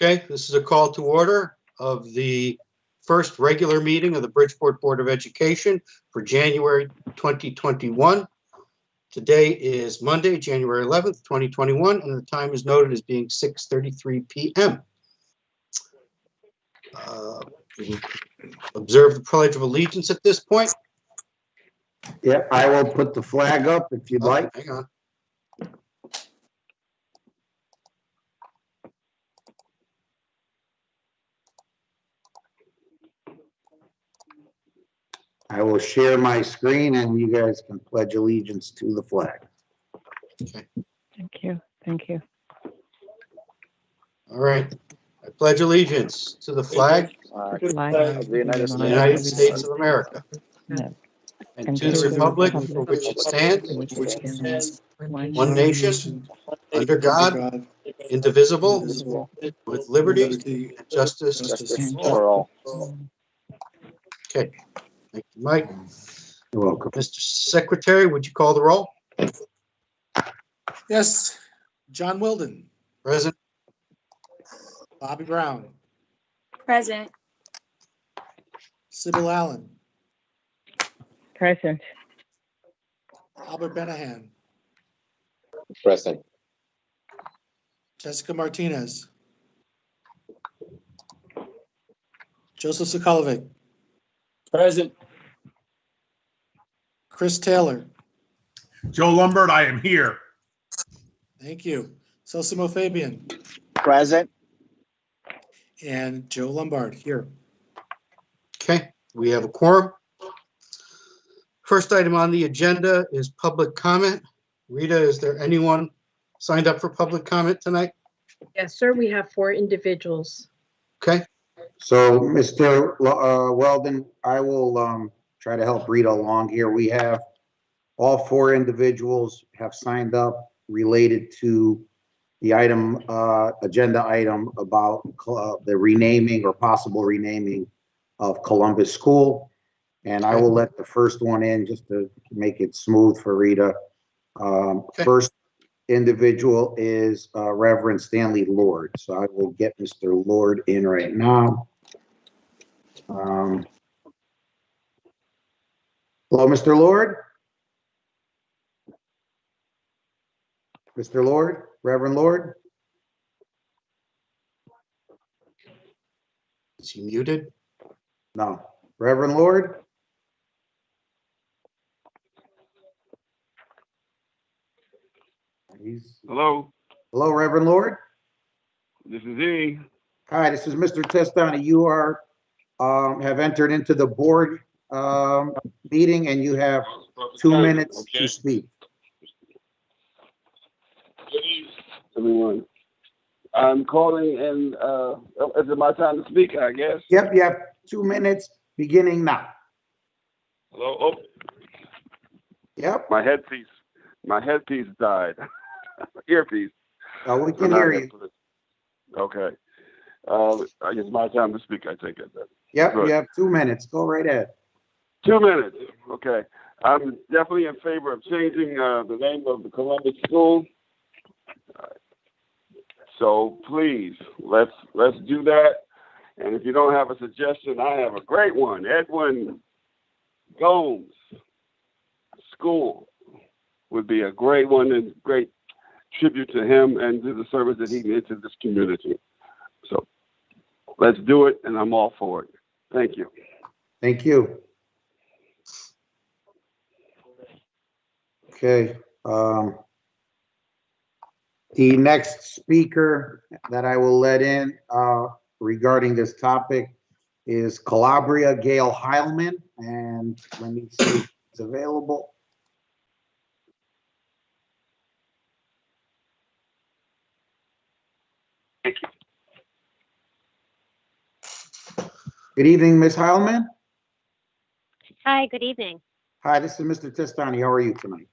Okay, this is a call to order of the first regular meeting of the Bridgeport Board of Education for January 2021. Today is Monday, January 11th, 2021, and the time is noted as being 6:33 p.m. Observe the Pledge of Allegiance at this point. Yeah, I will put the flag up if you'd like. Hang on. I will share my screen and you guys can pledge allegiance to the flag. Okay. Thank you. Thank you. All right. I pledge allegiance to the flag Flag of the United of the United States of America Yes. and to the republic for which it stands, one nation, under God, indivisible, with liberty and justice for all. Okay. Thank you, Mike. You're welcome. Mr. Secretary, would you call the roll? Yes, John Wilden, Present. Bobby Brown, Present. Sybil Allen, Present. Albert Benahan, Present. Jessica Martinez, Joseph Sokolovic, Present. Chris Taylor, Joe Lombard, I am here. thank you, Sosimo Fabian, Present. and Joe Lombard here. Okay, we have a quorum. First item on the agenda is public comment. Rita, is there anyone signed up for public comment tonight? Yes, sir. We have 4 individuals. Okay, So, Mr. Weldon, I will try to help Rita along here. We have all 4 individuals have signed up related to the item, agenda item about the renaming or possible renaming of Columbus School. And I will let the first one in just to make it smooth for Rita. First individual is Reverend Stanley Lord. So I will get Mr. Lord in right now. Hello, Mr. Lord? Mr. Lord, Reverend Lord? is he muted? No. Reverend Lord? Hello, Hello, Reverend Lord? this is E. Hi, this is Mr. Testani. You are, have entered into the board meeting and you have 2 minutes Okay. to speak. Good evening, everyone. I'm calling and is it my time to speak, I guess? Yep, you have 2 minutes beginning now. Hello, oh, Yep, my headpiece died. Earpiece. we can hear you. Okay. I guess my time to speak, I take it then. Yep, Good. you have 2 minutes. Go right ahead. 2 minutes, okay. I'm definitely in favor of changing the name of the Columbus School. So please, let's do that. And if you don't have a suggestion, I have a great one. Edwin Gomes School would be a great one and great tribute to him and to the service that he did to this community. So let's do it, and I'm all for it. Thank you. Thank you. Okay. The next speaker that I will let in regarding this topic is Calabria Gail Heilman, and let me see if it's available. Thank you. Good evening, Ms. Heilman. Hi, good evening. Hi, this is Mr. Testani. How are you tonight?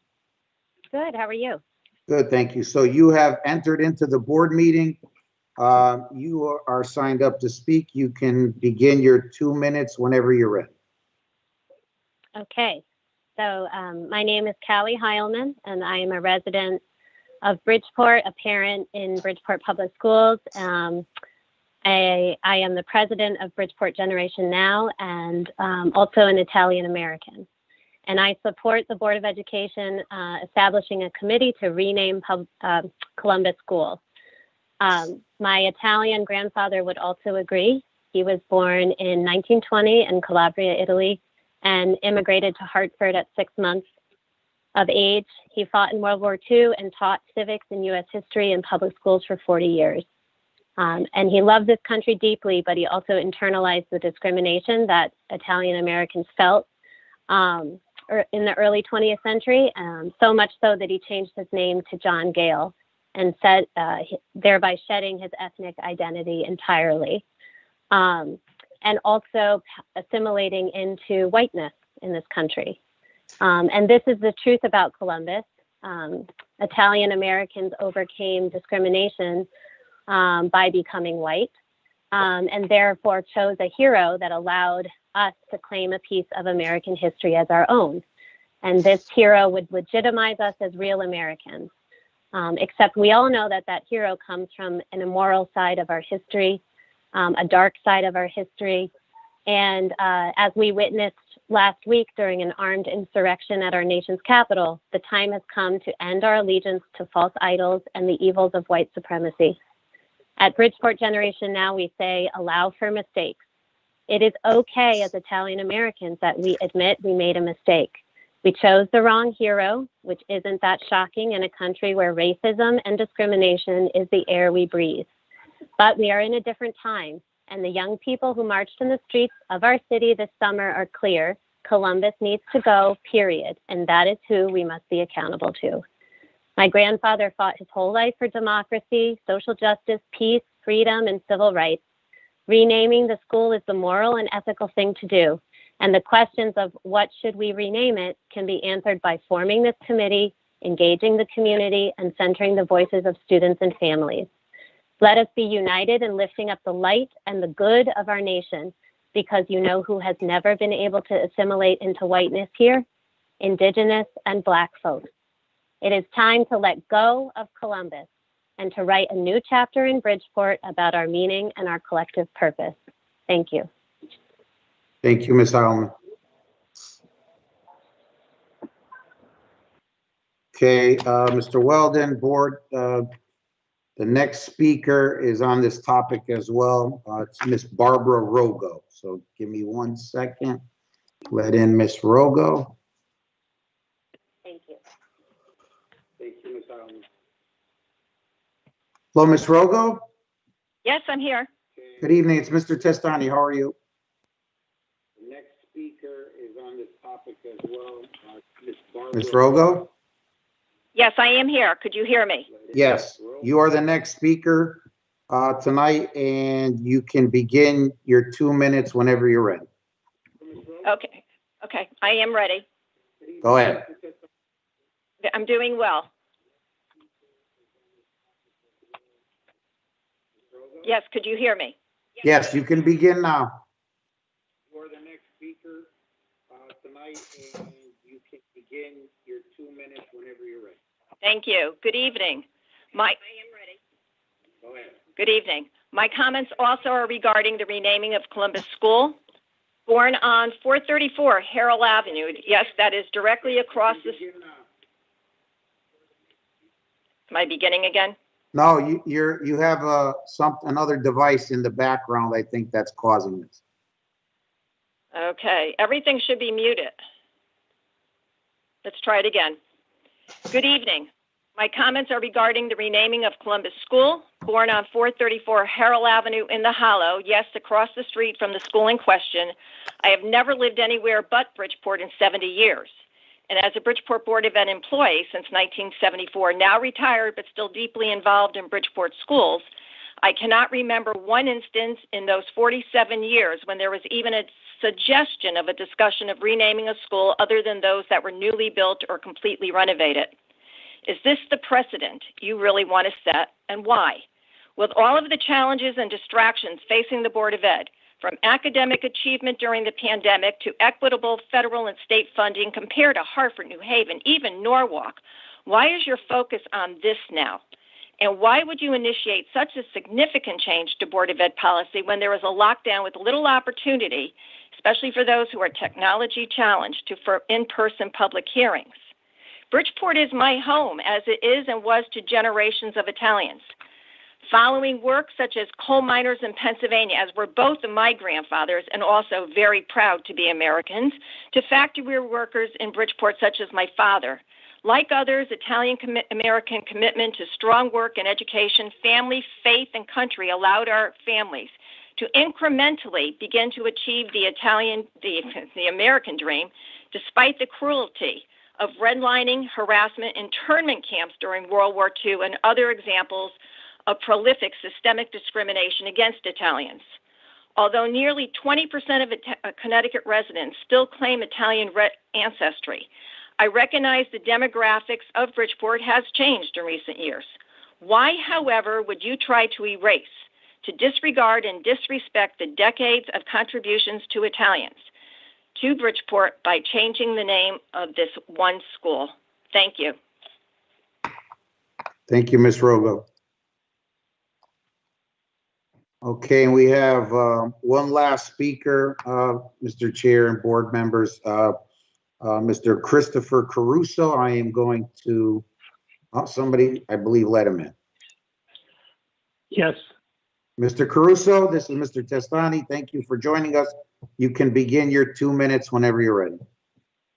Good, how are you? Good, thank you. So you have entered into the board meeting. You are signed up to speak. You can begin your 2 minutes whenever you're ready. Okay, so my name is Callie Heilman, and I am a resident of Bridgeport, a parent in Bridgeport Public Schools. I am the president of Bridgeport Generation Now and also an Italian American. And I support the Board of Education establishing a committee to rename Columbus School. My Italian grandfather would also agree. He was born in 1920 in Calabria, Italy, and immigrated to Hartford at 6 months of age. He fought in World War II and taught civics and U.S. history in public schools for 40 years. And he loved this country deeply, but he also internalized the discrimination that Italian Americans felt in the early 20th century, so much so that he changed his name to John Gale and said, thereby shedding his ethnic identity entirely, and also assimilating into whiteness in this country. And this is the truth about Columbus. Italian Americans overcame discrimination by becoming white, and therefore chose a hero that allowed us to claim a piece of American history as our own. And this hero would legitimize us as real Americans. Except we all know that that hero comes from an immoral side of our history, a dark side of our history. And as we witnessed last week during an armed insurrection at our nation's capital, the time has come to end our allegiance to false idols and the evils of white supremacy. At Bridgeport Generation Now, we say, allow for mistakes. It is okay as Italian Americans that we admit we made a mistake. We chose the wrong hero, which isn't that shocking in a country where racism and discrimination is the air we breathe. But we are in a different time, and the young people who marched in the streets of our city this summer are clear. Columbus needs to go, period, and that is who we must be accountable to. My grandfather fought his whole life for democracy, social justice, peace, freedom, and civil rights. Renaming the school is the moral and ethical thing to do, and the questions of what should we rename it can be answered by forming this committee, engaging the community, and centering the voices of students and families. Let us be united in lifting up the light and the good of our nation, because you know who has never been able to assimilate into whiteness here? Indigenous and Black folks. It is time to let go of Columbus and to write a new chapter in Bridgeport about our meaning and our collective purpose. Thank you. Thank you, Ms. Heilman. Okay, Mr. Weldon, board, the next speaker is on this topic as well. It's Miss Barbara Rogo. So give me 1 second. Let in Miss Rogo. Thank you. Thank you, Ms. Heilman. Hello, Ms. Rogo. Yes, I'm here. Good evening. It's Mr. Testani. How are you? The next speaker is on this topic as well. Ms. Rogo? Yes, I am here. Could you hear me? Yes, you are the next speaker tonight, and you can begin your 2 minutes whenever you're ready. Okay. Okay, I am ready. Go ahead. I'm doing well. Yes, could you hear me? Yes, you can begin now. You are the next speaker tonight, and you can begin your 2 minutes whenever you're ready. Thank you. Good evening. I am ready. Go ahead. Good evening. My comments also are regarding the renaming of Columbus School. Born on 434 Harold Avenue. Yes, that is directly across the... Am I beginning again? No, you have another device in the background. I think that's causing this. Okay, everything should be muted. Let's try it again. Good evening. My comments are regarding the renaming of Columbus School, born on 434 Harold Avenue in the Hollow, yes, across the street from the school in question. I have never lived anywhere but Bridgeport in 70 years. And as a Bridgeport Board of Ed employee since 1974, now retired but still deeply involved in Bridgeport schools, I cannot remember one instance in those 47 years when there was even a suggestion of a discussion of renaming a school other than those that were newly built or completely renovated. Is this the precedent you really want to set, and why? With all of the challenges and distractions facing the Board of Ed, from academic achievement during the pandemic to equitable federal and state funding compared to Hartford, New Haven, even Norwalk, why is your focus on this now? And why would you initiate such a significant change to Board of Ed policy when there is a lockdown with little opportunity, especially for those who are technology challenged, for in-person public hearings? Bridgeport is my home, as it is and was to generations of Italians. Following work such as coal miners in Pennsylvania, as were both of my grandfathers, and also very proud to be Americans, to factory workers in Bridgeport such as my father. Like others, Italian-American commitment to strong work and education, family, faith, and country allowed our families to incrementally begin to achieve the American dream, despite the cruelty of redlining, harassment, internment camps during World War II, and other examples of prolific systemic discrimination against Italians. Although nearly 20% of Connecticut residents still claim Italian ancestry, I recognize the demographics of Bridgeport has changed in recent years. Why, however, would you try to erase, to disregard and disrespect the decades of contributions to Italians to Bridgeport by changing the name of this one school? Thank you. Thank you, Ms. Rogo. Okay, we have one last speaker, Mr. Chair and board members. Mr. Christopher Caruso. I am going to, somebody, I believe, let him in. Yes. Mr. Caruso, this is Mr. Testani. Thank you for joining us. You can begin your 2 minutes whenever you're ready.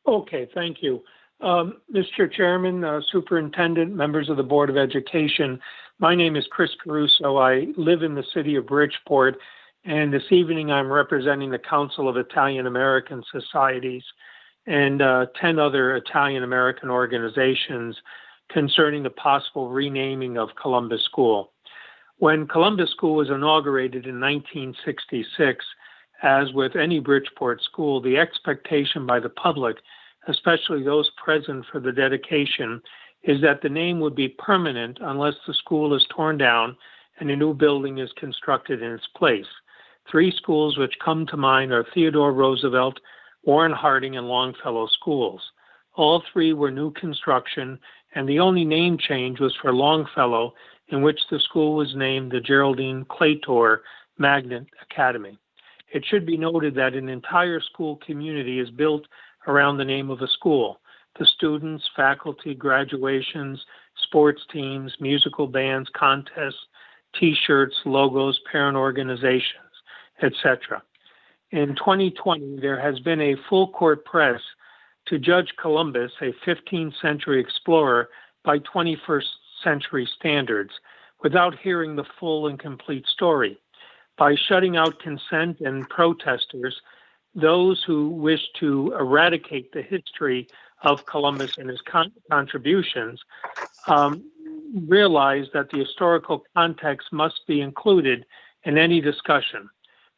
Okay, thank you. Mr. Chairman, Superintendent, members of the Board of Education, my name is Chris Caruso. I live in the city of Bridgeport, and this evening I'm representing the Council of Italian American Societies and 10 other Italian American organizations concerning the possible renaming of Columbus School. When Columbus School was inaugurated in 1966, as with any Bridgeport school, the expectation by the public, especially those present for the dedication, is that the name would be permanent unless the school is torn down and a new building is constructed in its place. 3 schools which come to mind are Theodore Roosevelt, Warren Harding, and Longfellow schools. All 3 were new construction, and the only name change was for Longfellow, in which the school was named the Geraldine Claytor Magnet Academy. It should be noted that an entire school community is built around the name of a school. The students, faculty, graduations, sports teams, musical bands, contests, T-shirts, logos, parent organizations, etc. In 2020, there has been a full court press to judge Columbus, a 15th century explorer, by 21st century standards, without hearing the full and complete story. By shutting out consent and protesters, those who wish to eradicate the history of Columbus and his contributions realize that the historical context must be included in any discussion,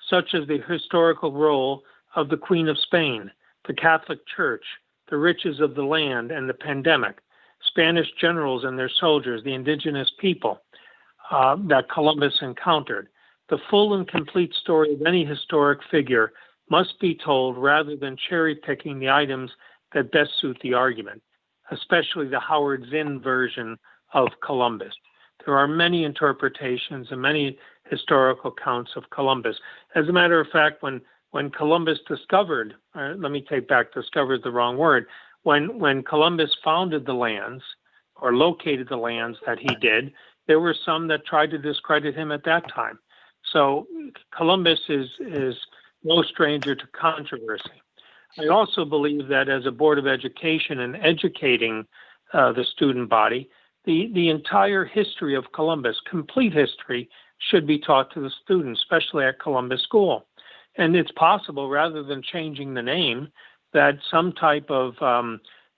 such as the historical role of the Queen of Spain, the Catholic Church, the riches of the land and the pandemic, Spanish generals and their soldiers, the indigenous people that Columbus encountered. The full and complete story of any historic figure must be told rather than cherry-picking the items that best suit the argument, especially the Howard Zinn version of Columbus. There are many interpretations and many historical accounts of Columbus. As a matter of fact, when Columbus discovered, let me take back discovered the wrong word, when Columbus founded the lands or located the lands that he did, there were some that tried to discredit him at that time. So Columbus is no stranger to controversy. I also believe that as a Board of Education and educating the student body, the entire history of Columbus, complete history, should be taught to the students, especially at Columbus School. And it's possible, rather than changing the name, that some type of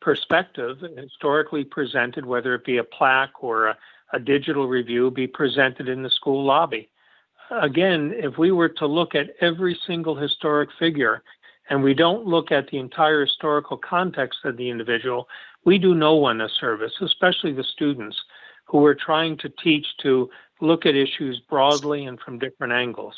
perspective historically presented, whether it be a plaque or a digital review, be presented in the school lobby. Again, if we were to look at every single historic figure and we don't look at the entire historical context of the individual, we do no one a service, especially the students who are trying to teach to look at issues broadly and from different angles.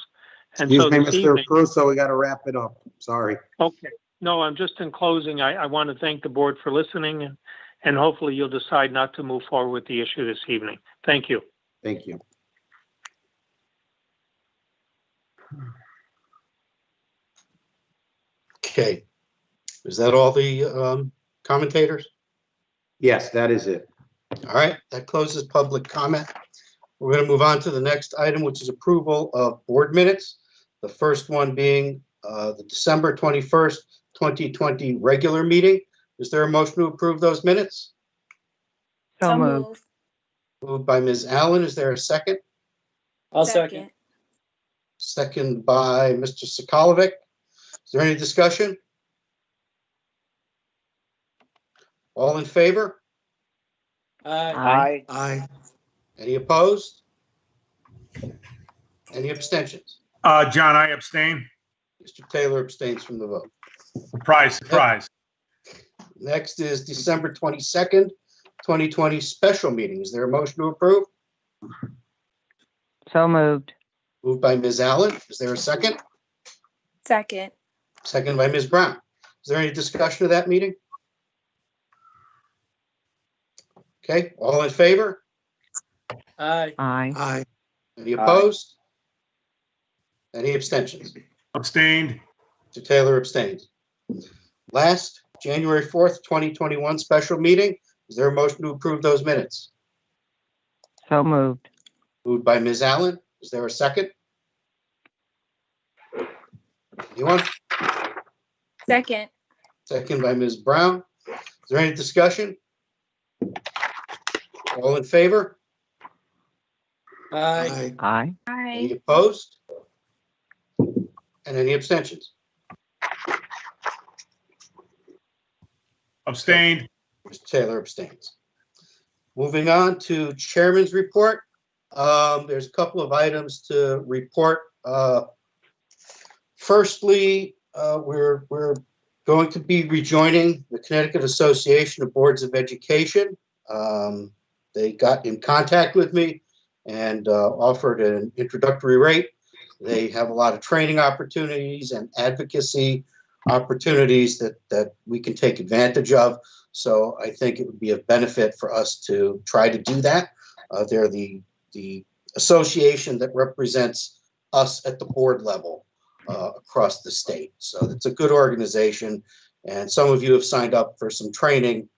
And Excuse so me, this Mr. evening, Caruso, we got to wrap it up. Sorry. okay. No, I'm just in closing. I want to thank the board for listening, and hopefully you'll decide not to move forward with the issue this evening. Thank you. Thank you. Okay. Is that all the commentators? Yes, that is it. All right, that closes public comment. We're going to move on to the next item, which is approval of board minutes. The first one being the December 21st, 2020 regular meeting. Is there a motion to approve those minutes? So moved. Moved by Ms. Allen. Is there a second? I'll second. Second by Mr. Sokolovic. Is there any discussion? All in favor? Aye. Aye. Any opposed? Any abstentions? John, I abstain. Mr. Taylor abstains from the vote. Surprise, surprise. Next is December 22nd, 2020 special meeting. Is there a motion to approve? So moved. Moved by Ms. Allen. Is there a second? Second. Second by Ms. Brown. Is there any discussion of that meeting? Okay, all in favor? Aye. Aye. Aye. Any opposed? Any abstentions? Abstained. Mr. Taylor abstains. Last, January 4th, 2021 special meeting. Is there a motion to approve those minutes? So moved. Moved by Ms. Allen. Is there a second? Anyone? Second. Second by Ms. Brown. Is there any discussion? All in favor? Aye. Aye. Any opposed? And any abstentions? Abstained. Mr. Taylor abstains. Moving on to Chairman's report. There's a couple of items to report. Firstly, we're going to be rejoining the Connecticut Association of Boards of Education. They got in contact with me and offered an introductory rate. They have a lot of training opportunities and advocacy opportunities that we can take advantage of. So I think it would be of benefit for us to try to do that. They're the association that represents us at the board level across the state. So it's a good organization. And some of you have signed up for some training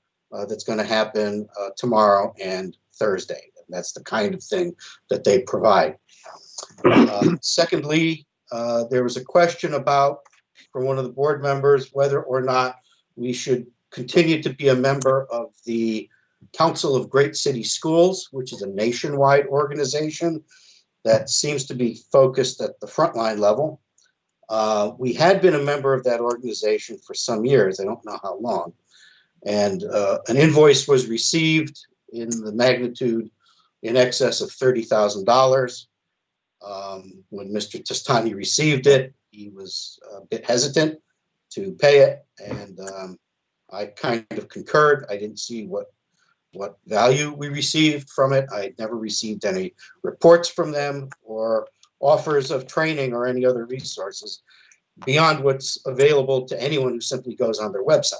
that's going to happen tomorrow and Thursday. And that's the kind of thing that they provide. Secondly, there was a question from one of the board members whether or not we should continue to be a member of the Council of Great City Schools, which is a nationwide organization that seems to be focused at the frontline level. We had been a member of that organization for some years. I don't know how long. And an invoice was received in the magnitude in excess of $30,000. When Mr. Testani received it, he was a bit hesitant to pay it, and I kind of concurred. I didn't see what value we received from it. I never received any reports from them or offers of training or any other resources beyond what's available to anyone who simply goes on their website.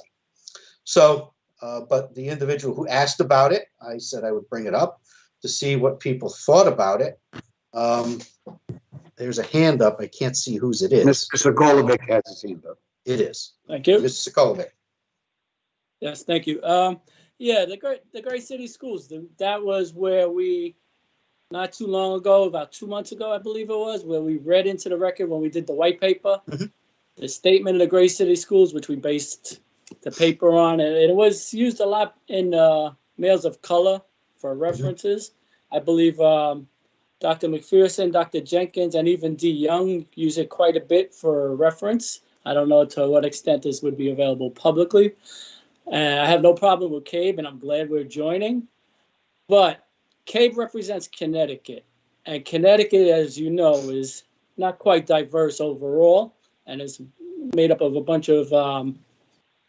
So, but the individual who asked about it, I said I would bring it up to see what people thought about it. There's a hand up. I can't see whose it is. Mr. Sokolovic has his hand up. It is. Thank you. Mr. Sokolovic. Yes, thank you. Yeah, the Great City Schools, that was where we, not too long ago, about 2 months ago, I believe it was, where we read into the record when we did the white paper, the statement of the Great City Schools, which we based the paper on. And it was used a lot in Mails of Color for references. I believe Dr. McPherson, Dr. Jenkins, and even D. Young use it quite a bit for reference. I don't know to what extent this would be available publicly. I have no problem with CABE, and I'm glad we're joining. But CABE represents Connecticut. And Connecticut, as you know, is not quite diverse overall and is made up of a bunch of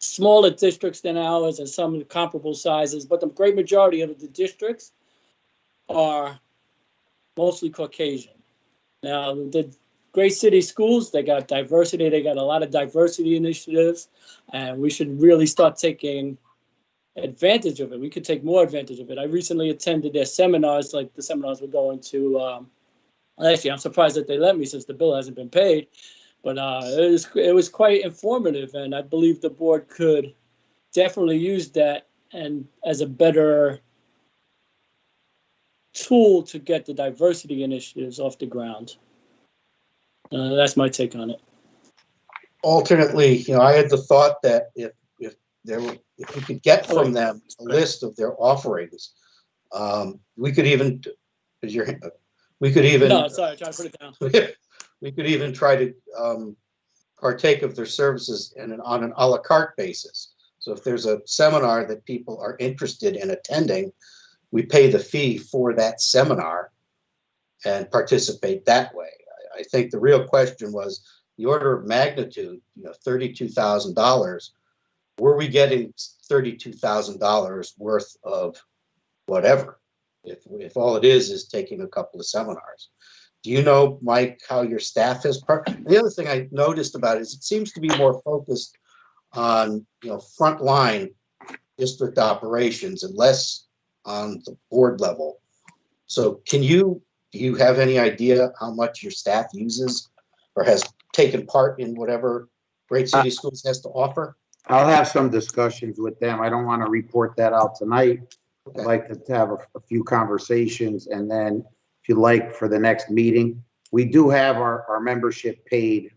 smaller districts than ours and some comparable sizes. But the great majority of the districts are mostly Caucasian. Now, the Great City Schools, they got diversity. They got a lot of diversity initiatives, and we should really start taking advantage of it. We could take more advantage of it. I recently attended their seminars, like the seminars we're going to. Actually, I'm surprised that they let me since the bill hasn't been paid. But it was quite informative, and I believe the board could definitely use that and as a better tool to get the diversity initiatives off the ground. That's my take on it. Alternately, I had the thought that if we could get from them a list of their offerings, we could even, No, sorry, try to put it down. we could even try to partake of their services on an a la carte basis. So if there's a seminar that people are interested in attending, we pay the fee for that seminar and participate that way. I think the real question was the order of magnitude, $32,000. Were we getting $32,000 worth of whatever? If all it is taking a couple of seminars. Do you know, Mike, how your staff has The other thing I noticed about it is it seems to be more focused on, frontline district operations and less on the board level. So do you have any idea how much your staff uses or has taken part in whatever Great City Schools has to offer? I'll have some discussions with them. I don't want to report that out tonight. Okay. I'd like to have a few conversations, and then if you'd like for the next meeting, we do have our membership paid.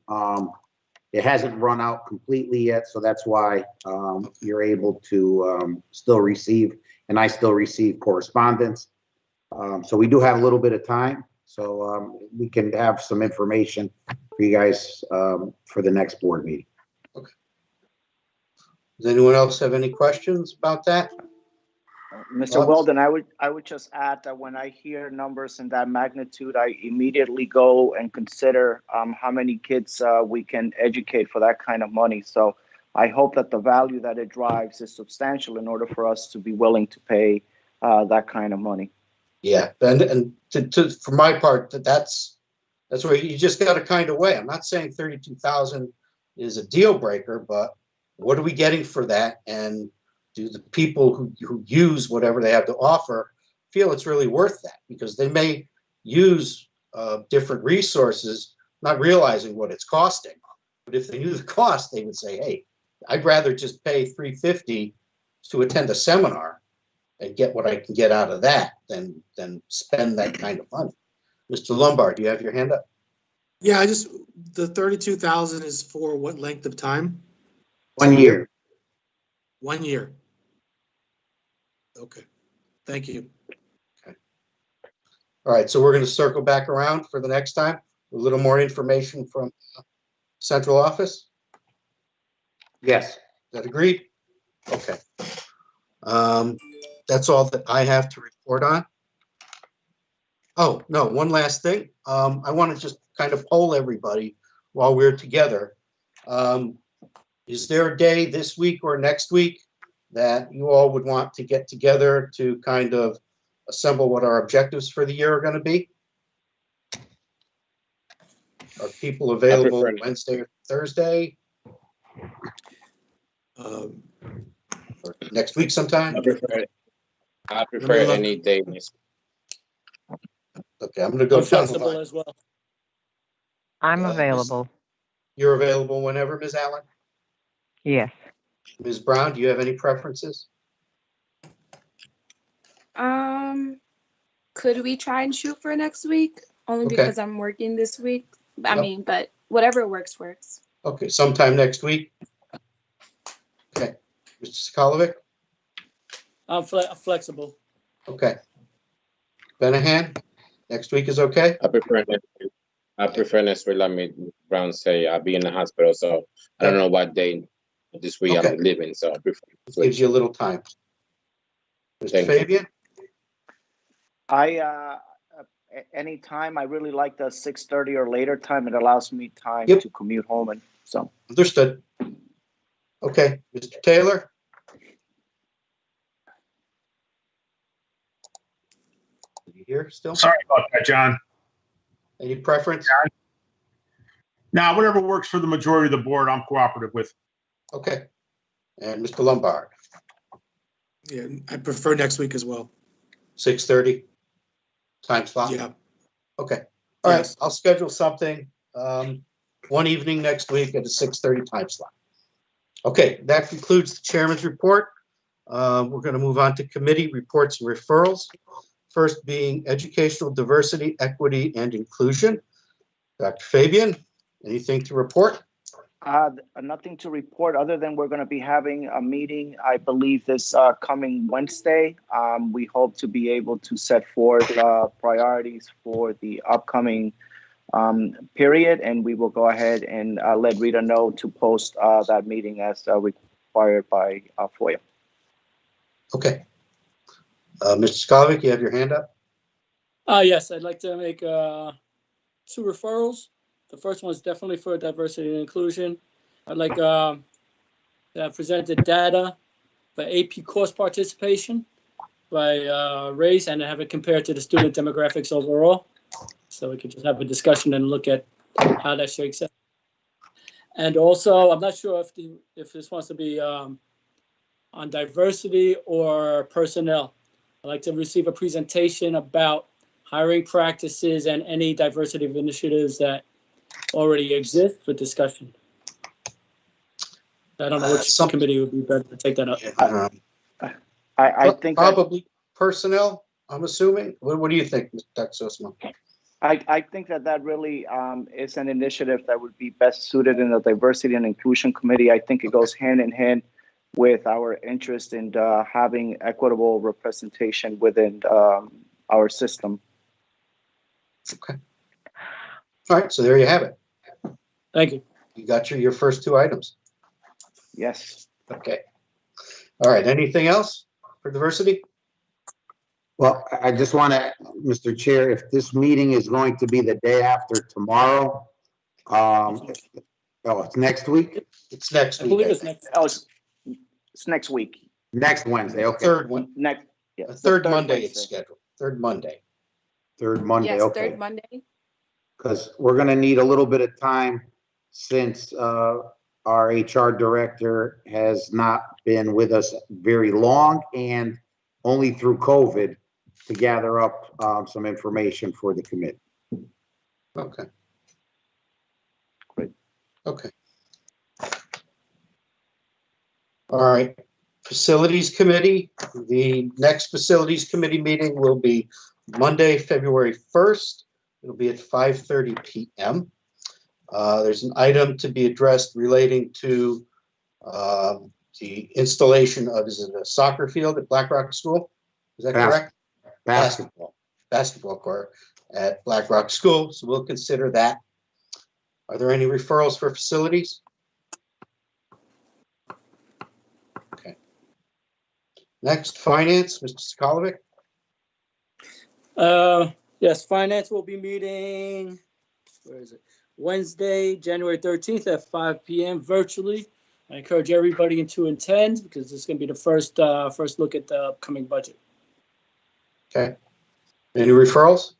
It hasn't run out completely yet, so that's why you're able to still receive, and I still receive correspondence. So we do have a little bit of time, so we can have some information for you guys for the next board meeting. Okay. Does anyone else have any questions about that? Mr. Weldon, I would just add that when I hear numbers in that magnitude, I immediately go and consider how many kids we can educate for that kind of money. So I hope that the value that it drives is substantial in order for us to be willing to pay that kind of money. Yeah, and for my part, that's where you just got to kind of weigh. I'm not saying 32,000 is a deal breaker, but what are we getting for that? And do the people who use whatever they have to offer feel it's really worth that? Because they may use different resources, not realizing what it's costing. But if they knew the cost, they would say, "Hey, I'd rather just pay $350 to attend a seminar and get what I can get out of that than spend that kind of money." Mr. Lombard, do you have your hand up? Yeah, the 32,000 is for what length of time? 1 year. 1 year. Okay, thank you. Okay. All right, so we're going to circle back around for the next time. A little more information from central office. Yes. Is that agreed? Okay. That's all that I have to report on. Oh, no, one last thing. I want to just kind of poll everybody while we're together. Is there a day this week or next week that you all would want to get together to kind of assemble what our objectives for the year are going to be? Are people available Wednesday or Thursday? Or next week sometime? I prefer any day. Okay, I'm going to go. I'm flexible as well. I'm available. You're available whenever, Ms. Allen? Yes. Ms. Brown, do you have any preferences? Could we try and shoot for next week? Only Okay. because I'm working this week. I Yep. mean, but whatever works. Okay, sometime next week. Okay, Mr. Sokolovic? I'm flexible. Okay. Benahan, next week is okay? I prefer next week. Let me Brown say I'll be in the hospital, so I don't know what day this week Okay. I'm leaving, so I prefer next week. Gives you a little time. Mr. Fabian? Anytime. I really like the 6:30 or later time. It allows me time Yep. to commute home, and so. Understood. Okay, Mr. Taylor? Are you here still? Sorry about that, John. Any preference? Now, whatever works for the majority of the board, I'm cooperative with. Okay. And Mr. Lombard? Yeah, I prefer next week as well. 6:30 time slot? Yeah. Okay. All right, Yes. I'll schedule something, one evening next week at a 6:30 time slot. Okay, that concludes the chairman's report. We're going to move on to committee reports and referrals. First being educational diversity, equity, and inclusion. Dr. Fabian, anything to report? Nothing to report other than we're going to be having a meeting, I believe, this coming Wednesday. We hope to be able to set forth priorities for the upcoming period, and we will go ahead and let Rita know to post that meeting as required by FOIA. Okay. Mr. Skovic, you have your hand up? Yes, I'd like to make 2 referrals. The first one is definitely for diversity and inclusion. I'd like to present the data for AP course participation by race and have it compared to the student demographics overall. So we could just have a discussion and look at how that shakes out. And also, I'm not sure if this wants to be on diversity or personnel. I'd like to receive a presentation about hiring practices and any diversity initiatives that already exist for discussion. I don't know which committee would be better to take that up. I think probably personnel, I'm assuming. What do you think, Dr. Sosma? I think that really is an initiative that would be best suited in the diversity and inclusion committee. I think it goes hand in hand with our interest in having equitable representation within our system. Okay. All right, so there you have it. Thank you. You got your first 2 items. Yes. Okay. All right, anything else for diversity? Well, I just want to, Mr. Chair, if this meeting is going to be the day after tomorrow, it's next week? It's next week. I believe it's next. Oh, it's next week. Next Wednesday, okay. Third one. Next. Yeah, Third Monday it's scheduled. Third Monday. Third Monday, Yes, okay. third Monday. Because we're going to need a little bit of time since our HR director has not been with us very long and only through COVID to gather up some information for the committee. Okay. Great. Okay. All right. Facilities Committee. The next Facilities Committee meeting will be Monday, February 1st. It'll be at 5:30 p.m. There's an item to be addressed relating to the installation of, is it a soccer field at Black Rock School? Is that correct? Basketball court at Black Rock School. So we'll consider that. Are there any referrals for facilities? Okay. Next, finance, Mr. Sokolovic. Yes, finance will be meeting, where is it? Wednesday, January 13th at 5 p.m. virtually. I encourage everybody to attend because this is going to be the first look at the upcoming budget. Okay. Any referrals?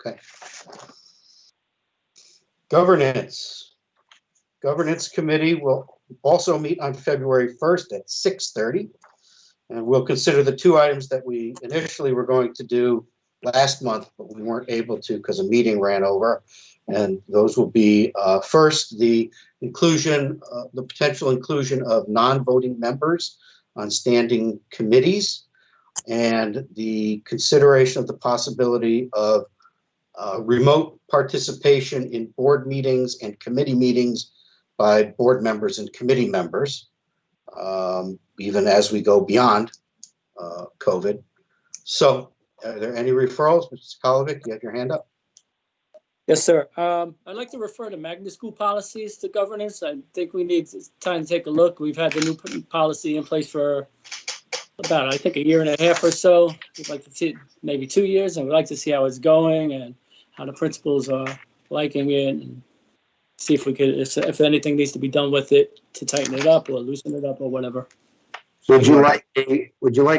Okay. Governance. Governance Committee will also meet on February 1st at 6:30. And we'll consider the 2 items that we initially were going to do last month, but we weren't able to because a meeting ran over. And those will be first, the inclusion, the potential inclusion of non-voting members on standing committees, and the consideration of the possibility of remote participation in board meetings and committee meetings by board members and committee members, even as we go beyond COVID. So are there any referrals? Mr. Sokolovic, you have your hand up. Yes, sir. I'd like to refer to magnet school policies to governance. I think we need time to take a look. We've had the new policy in place for about, I think, a year and a half or so. We'd like to see maybe 2 years, and we'd like to see how it's going and how the principals are liking it, and see if we could, if anything needs to be done with it to tighten it up or loosen it up or whatever. Would you like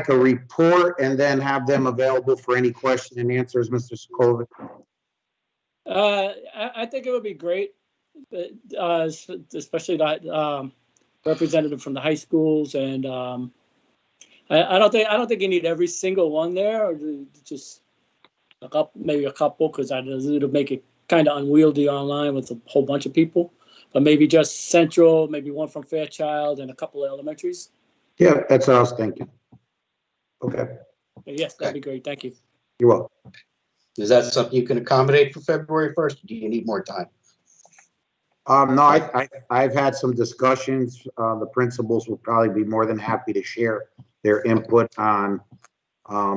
a report and then have them available for any question and answers, Mr. Sokolovic? I think it would be great, especially that representative from the high schools, and I don't think you need every single one there, or just a couple, maybe a couple, because it'll make it kind of unwieldy online with a whole bunch of people. But maybe just Central, maybe one from Fairchild, and a couple of elementaries. Yeah, that's what I was thinking. Okay, Yes, that'd be great. Thank you. you're welcome. Is that something you can accommodate for February 1st? Do you need more time? No, I've had some discussions. The principals will probably be more than happy to share their input on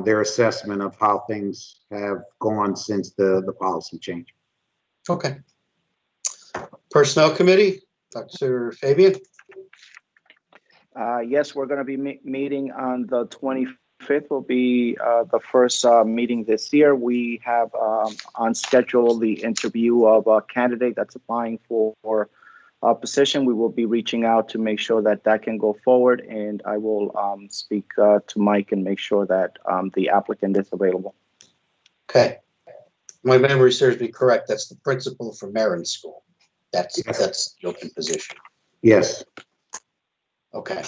their assessment of how things have gone since the policy change. Okay. Personnel Committee, Dr. Fabian? Yes, we're going to be meeting on the 25th will be the first meeting this year. We have on schedule the interview of a candidate that's applying for a position. We will be reaching out to make sure that that can go forward, and I will speak to Mike and make sure that the applicant is available. Okay. My memory serves me correct. That's the principal for Marin School. That's the open position. Yes. Okay.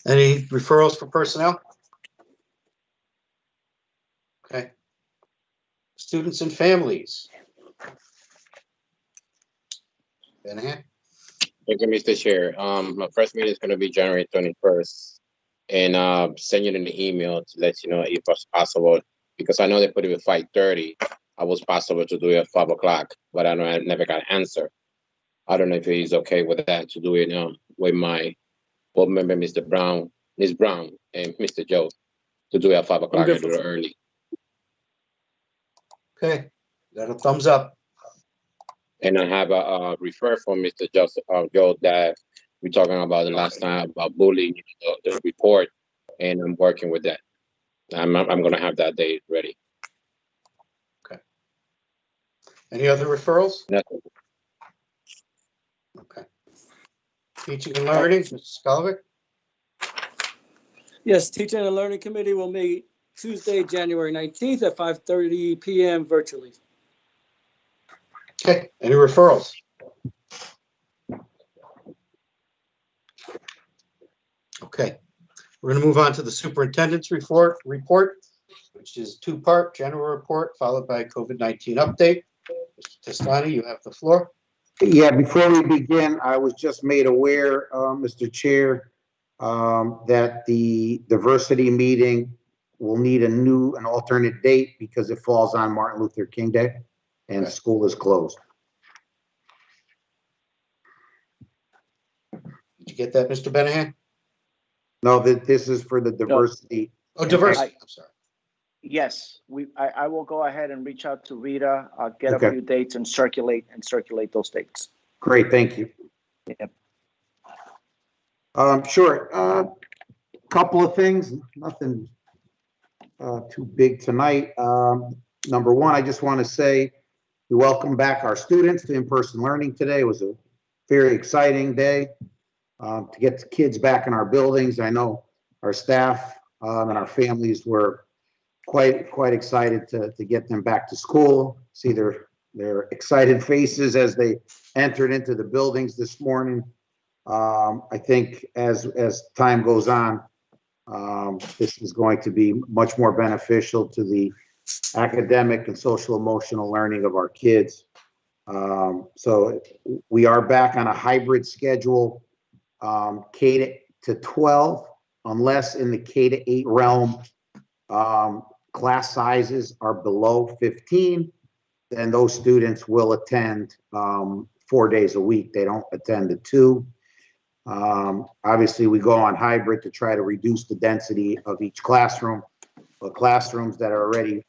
Any referrals for personnel? Okay. Students and families. Benahan? Thank you, Mr. Chair. My first meeting is going to be January 21st, and send you an email to let you know if it's possible, because I know they put it at 5:30. I was possible to do it at 5 o'clock, but I know I never got an answer. I don't know if he's okay with that, to do it with my board member, Ms. Brown, and Mr. Joe, to do it at 5 o'clock a little early. Okay. Got a thumbs up. And I have a refer from Mr. Joe that we talking about the last time about bullying, the report, and I'm working with that. I'm going to have that day ready. Okay. Any other referrals? Nothing. Okay. Teaching and learning, Mr. Skolvik? Yes, Teaching and Learning Committee will meet Tuesday, January 19th at 5:30 p.m. virtually. Okay. Any referrals? Okay. We're going to move on to the superintendent's report, which is two-part, general report followed by COVID-19 update. Mr. Testani, you have the floor. Yeah, before we begin, I was just made aware, Mr. Chair, that the diversity meeting will need an alternate date because it falls on Martin Luther King Day and school is closed. Did you get that, Mr. Benahan? No, this is for the diversity. Oh, diversity. I'm sorry. Yes, I will go ahead and reach out to Rita, get Okay. a few dates and circulate those dates. Great, thank you. Yep. Sure. Couple of things, nothing too big tonight. Number one, I just want to say we welcome back our students to in-person learning today. It was a very exciting day to get the kids back in our buildings. I know our staff and our families were quite excited to get them back to school, see their excited faces as they entered into the buildings this morning. I think as time goes on, this is going to be much more beneficial to the academic and social emotional learning of our kids. So we are back on a hybrid schedule, K-12, unless in the K-8 realm, class sizes are below 15, then those students will attend 4 days a week. They don't attend the 2. Obviously, we go on hybrid to try to reduce the density of each classroom. But classrooms that are already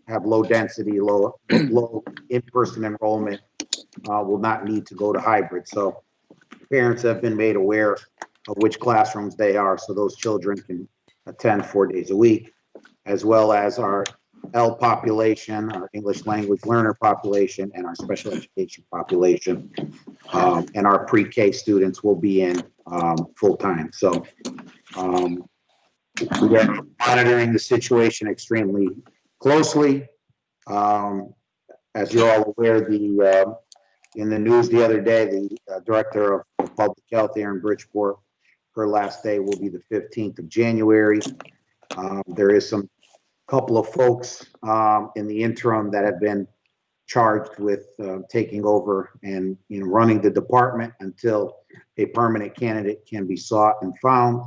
have low density, low in-person enrollment will not need to go to hybrid. So parents have been made aware of which classrooms they are, so those children can attend 4 days a week, as well as our L population, our English language learner population, and our special education population. And our pre-K students will be in full-time. So we are monitoring the situation extremely closely. As you're all aware, in the news the other day, the director of public health here in Bridgeport. Her last day will be the 15th of January. There is some couple of folks in the interim that have been charged with taking over and running the department until a permanent candidate can be sought and found.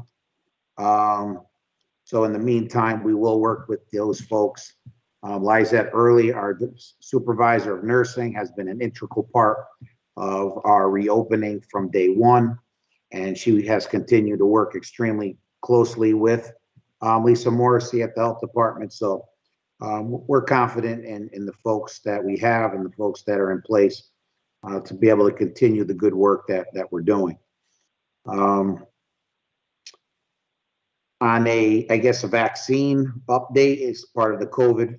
So in the meantime, we will work with those folks. Lizette Early, our supervisor of nursing, has been an integral part of our reopening from day one, and she has continued to work extremely closely with Lisa Morrissey at the health department. So we're confident in the folks that we have and the folks that are in place to be able to continue the good work that we're doing. On a vaccine update as part of the COVID,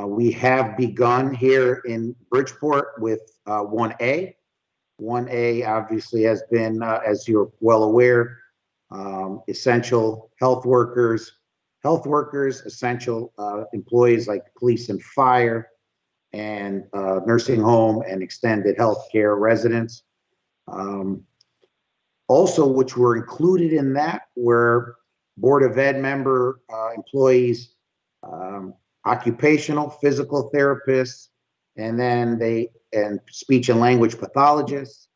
we have begun here in Bridgeport with 1A. 1A obviously has been, as you're well aware, essential health workers, essential employees like police and fire, and nursing home and extended health care residents. Also, which were included in that, were Board of Ed member employees, occupational physical therapists, and then and speech and language pathologists.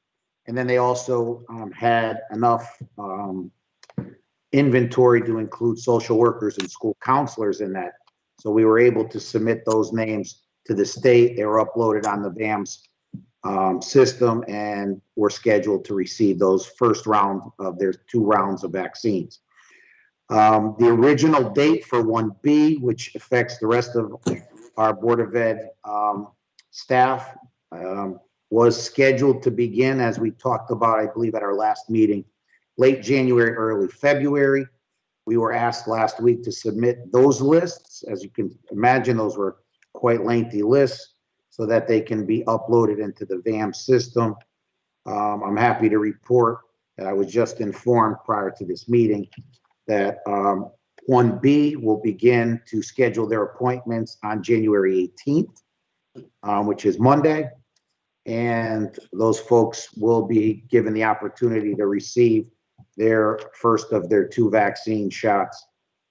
And then they also had enough inventory to include social workers and school counselors in that. So we were able to submit those names to the state. They were uploaded on the VAMS system and were scheduled to receive those first round of their 2 rounds of vaccines. The original date for 1B, which affects the rest of our Board of Ed staff, was scheduled to begin, as we talked about, I believe, at our last meeting, late January, early February. We were asked last week to submit those lists. As you can imagine, those were quite lengthy lists so that they can be uploaded into the VAM system. I'm happy to report that I was just informed prior to this meeting that 1B will begin to schedule their appointments on January 18th, which is Monday. And those folks will be given the opportunity to receive their first of their 2 vaccine shots,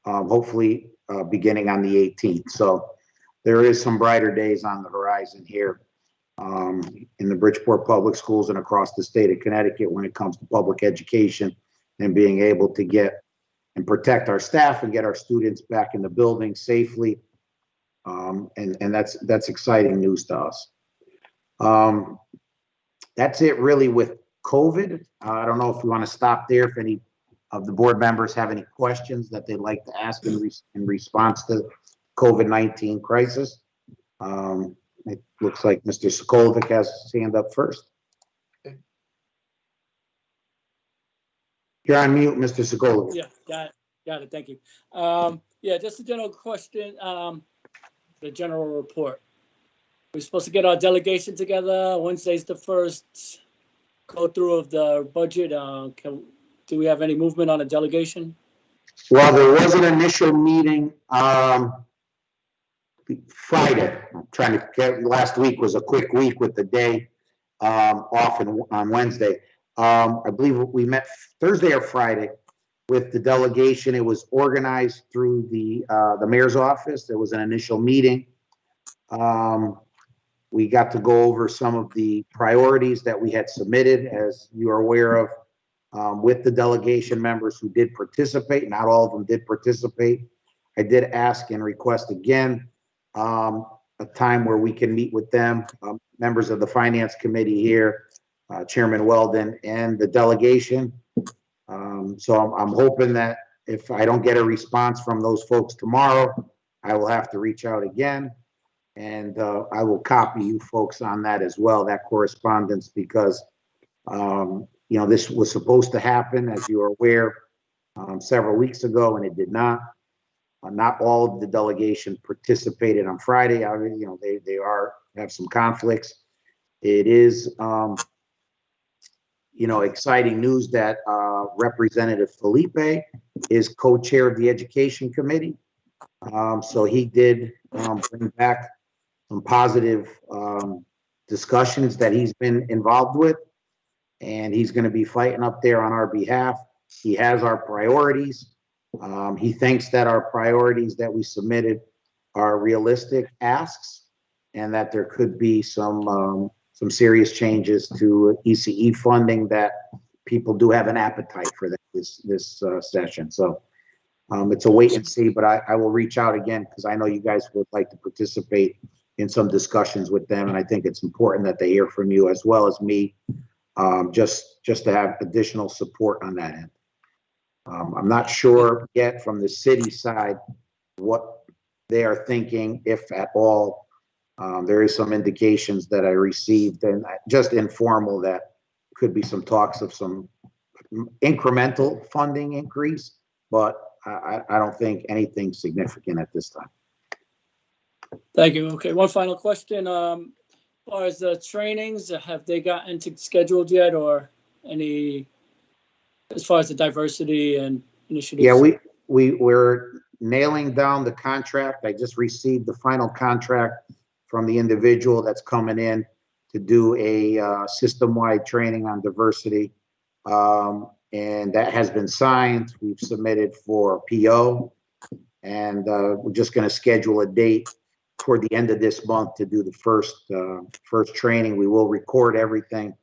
hopefully beginning on the 18th. So there is some brighter days on the horizon here in the Bridgeport Public Schools and across the state of Connecticut when it comes to public education and being able to get and protect our staff and get our students back in the building safely. And that's exciting news to us. That's it really with COVID. I don't know if you want to stop there, if any of the board members have any questions that they'd like to ask in response to COVID-19 crisis. It looks like Mr. Sokolovic has his hand up first. You're on mute, Mr. Sokolovic. Yeah, got it. Thank you. Yeah, just a general question. The general report. We're supposed to get our delegation together. Wednesday's the first go through of the budget. Do we have any movement on a delegation? Well, there was an initial meeting Friday. I'm trying to get, last week was a quick week with the day off on Wednesday. I believe we met Thursday or Friday with the delegation. It was organized through the mayor's office. There was an initial meeting. We got to go over some of the priorities that we had submitted, as you are aware of, with the delegation members who did participate. Not all of them did participate. I did ask and request again a time where we can meet with them, members of the finance committee here, Chairman Weldon, and the delegation. So I'm hoping that if I don't get a response from those folks tomorrow, I will have to reach out again. And I will copy you folks on that as well, that correspondence, because this was supposed to happen, as you are aware, several weeks ago, and it did not. Not all of the delegation participated on Friday. They have some conflicts. It is, exciting news that Representative Felipe is co-chair of the Education Committee. So he did bring back some positive discussions that he's been involved with. and he's going to be fighting up there on our behalf. He has our priorities. He thinks that our priorities that we submitted are realistic asks, and that there could be some serious changes to ECE funding, that people do have an appetite for this session. So it's a wait and see, but I will reach out again because I know you guys would like to participate in some discussions with them, and I think it's important that they hear from you as well as me, just to have additional support on that end. I'm not sure yet from the city side what they are thinking, if at all. There is some indications that I received, and just informal, that could be some talks of some incremental funding increase, but I don't think anything significant at this time. Thank you. Okay, one final question. As far as the trainings, have they gotten scheduled yet, or any, as far as the diversity and initiatives? Yeah, we're nailing down the contract. I just received the final contract from the individual that's coming in to do a system-wide training on diversity. And that has been signed. We've submitted for PO, and we're just going to schedule a date toward the end of this month to do the first training. We will record everything,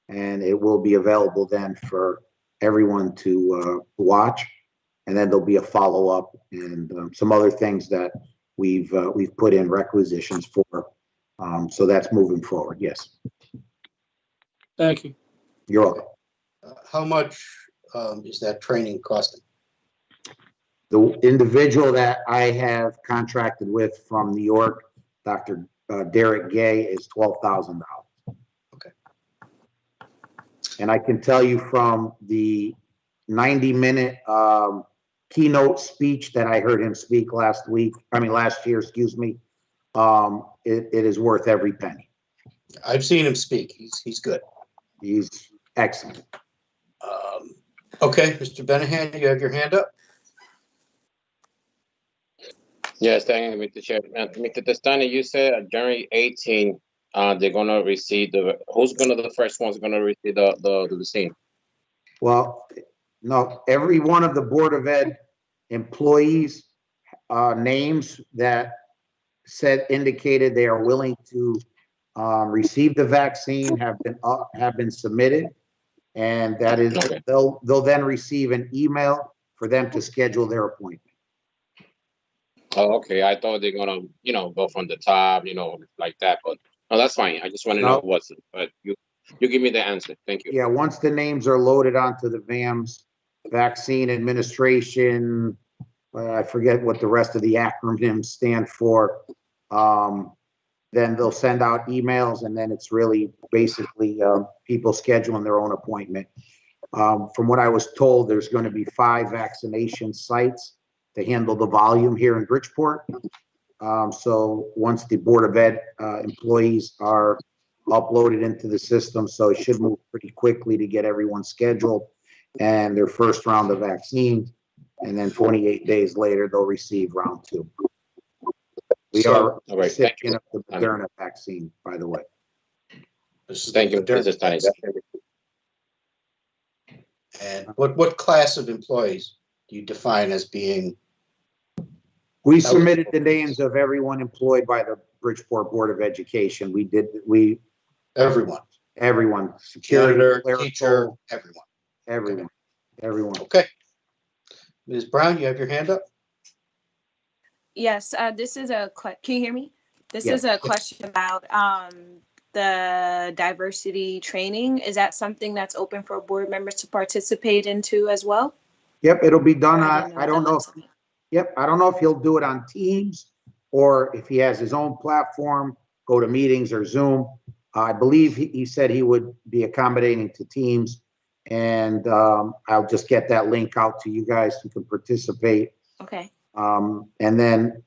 and it will be available then for everyone to watch. And then there'll be a follow-up and some other things that we've put in requisitions for. So that's moving forward. Yes. Thank you. You're welcome. How much is that training costing? The individual that I have contracted with from New York, Dr. Derek Gay, is $12,000. Okay. And I can tell you from the 90-minute keynote speech that I heard him speak last year, excuse me, it is worth every penny. I've seen him speak. He's good. He's excellent. Okay, Mr. Benahan, you have your hand up. Yes, thank you, Mr. Chair. Mr. Testani, you said January 18, they're gonna receive the first one's gonna receive the vaccine? Well, no, every one of the Board of Ed employees names that indicated they are willing to receive the vaccine have been submitted, and that is Okay. they'll then receive an email for them to schedule their appointment. Oh, okay. I thought they're gonna, go from the top, like that. But no, that's fine. I just want to know what's it. But you give me the answer. Thank you. Yeah, once the names are loaded onto the VAMS, Vaccine Administration, I forget what the rest of the acronyms stand for. Then they'll send out emails, and then it's really basically people scheduling their own appointment. From what I was told, there's going to be 5 vaccination sites to handle the volume here in Bridgeport. So once the Board of Ed employees are uploaded into the system, so it should move pretty quickly to get everyone scheduled and their first round of vaccines, and then 28 days later they'll receive round 2. We are recipient of the Moderna vaccine, by the way. Thank you, Mr. Stein. And what class of employees do you define as being? We submitted the names of everyone employed by the Bridgeport Board of Education. Everyone. Security, Janitor, clerical, teacher, everyone. Okay. Ms. Brown, you have your hand up? Yes, this is can you hear me? This Yes. is a question about the diversity training. Is that something that's open for board members to participate into as well? Yep, it'll be done. I I don't know. I don't know if he'll do it on Teams or if he has his own platform, go to meetings or Zoom. I believe he said he would be accommodating to Teams, and I'll just get that link out to you guys who can participate. Okay. And then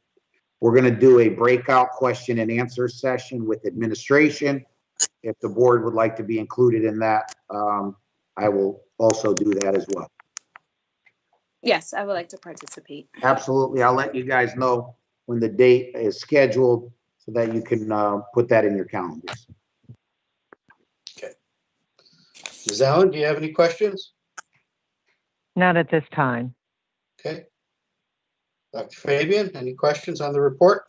we're going to do a breakout question and answer session with administration. If the board would like to be included in that, I will also do that as well. Yes, I would like to participate. Absolutely. I'll let you guys know when the date is scheduled so that you can put that in your calendars. Okay. Ms. Allen, do you have any questions? Not at this time. Okay. Dr. Fabian, any questions on the report?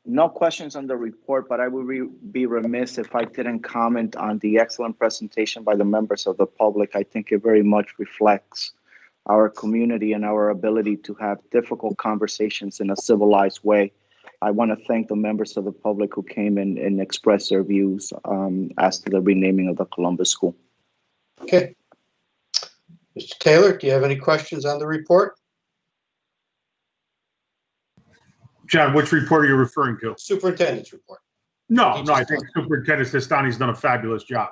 No questions on the report, but I would be remiss if I didn't comment on the excellent presentation by the members of the public. I think it very much reflects our community and our ability to have difficult conversations in a civilized way. I want to thank the members of the public who came in and expressed their views as to the renaming of the Columbus School. Okay. Mr. Taylor, do you have any questions on the report? John, which report are you referring to? Superintendent's report. No, I think Superintendent Sestani's done a fabulous job.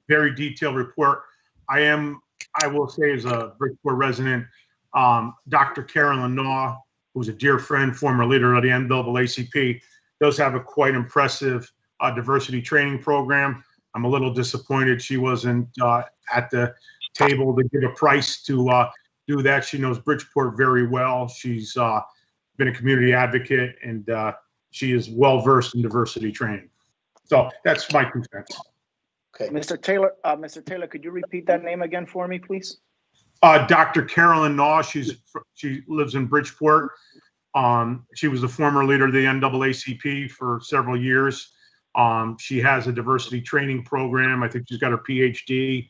Very detailed report. I will say, as a Bridgeport resident, Dr. Carolyn Naw, who's a dear friend, former leader of the NAACP, does have a quite impressive diversity training program. I'm a little disappointed she wasn't at the table to give a price to do that. She knows Bridgeport very well. She's been a community advocate, and she is well versed in diversity training. So that's my 2 cents. Okay. Mr. Taylor, could you repeat that name again for me, please? Dr. Carolyn Naw, she lives in Bridgeport. She was the former leader of the NAACP for several years. She has a diversity training program. I think she's got her PhD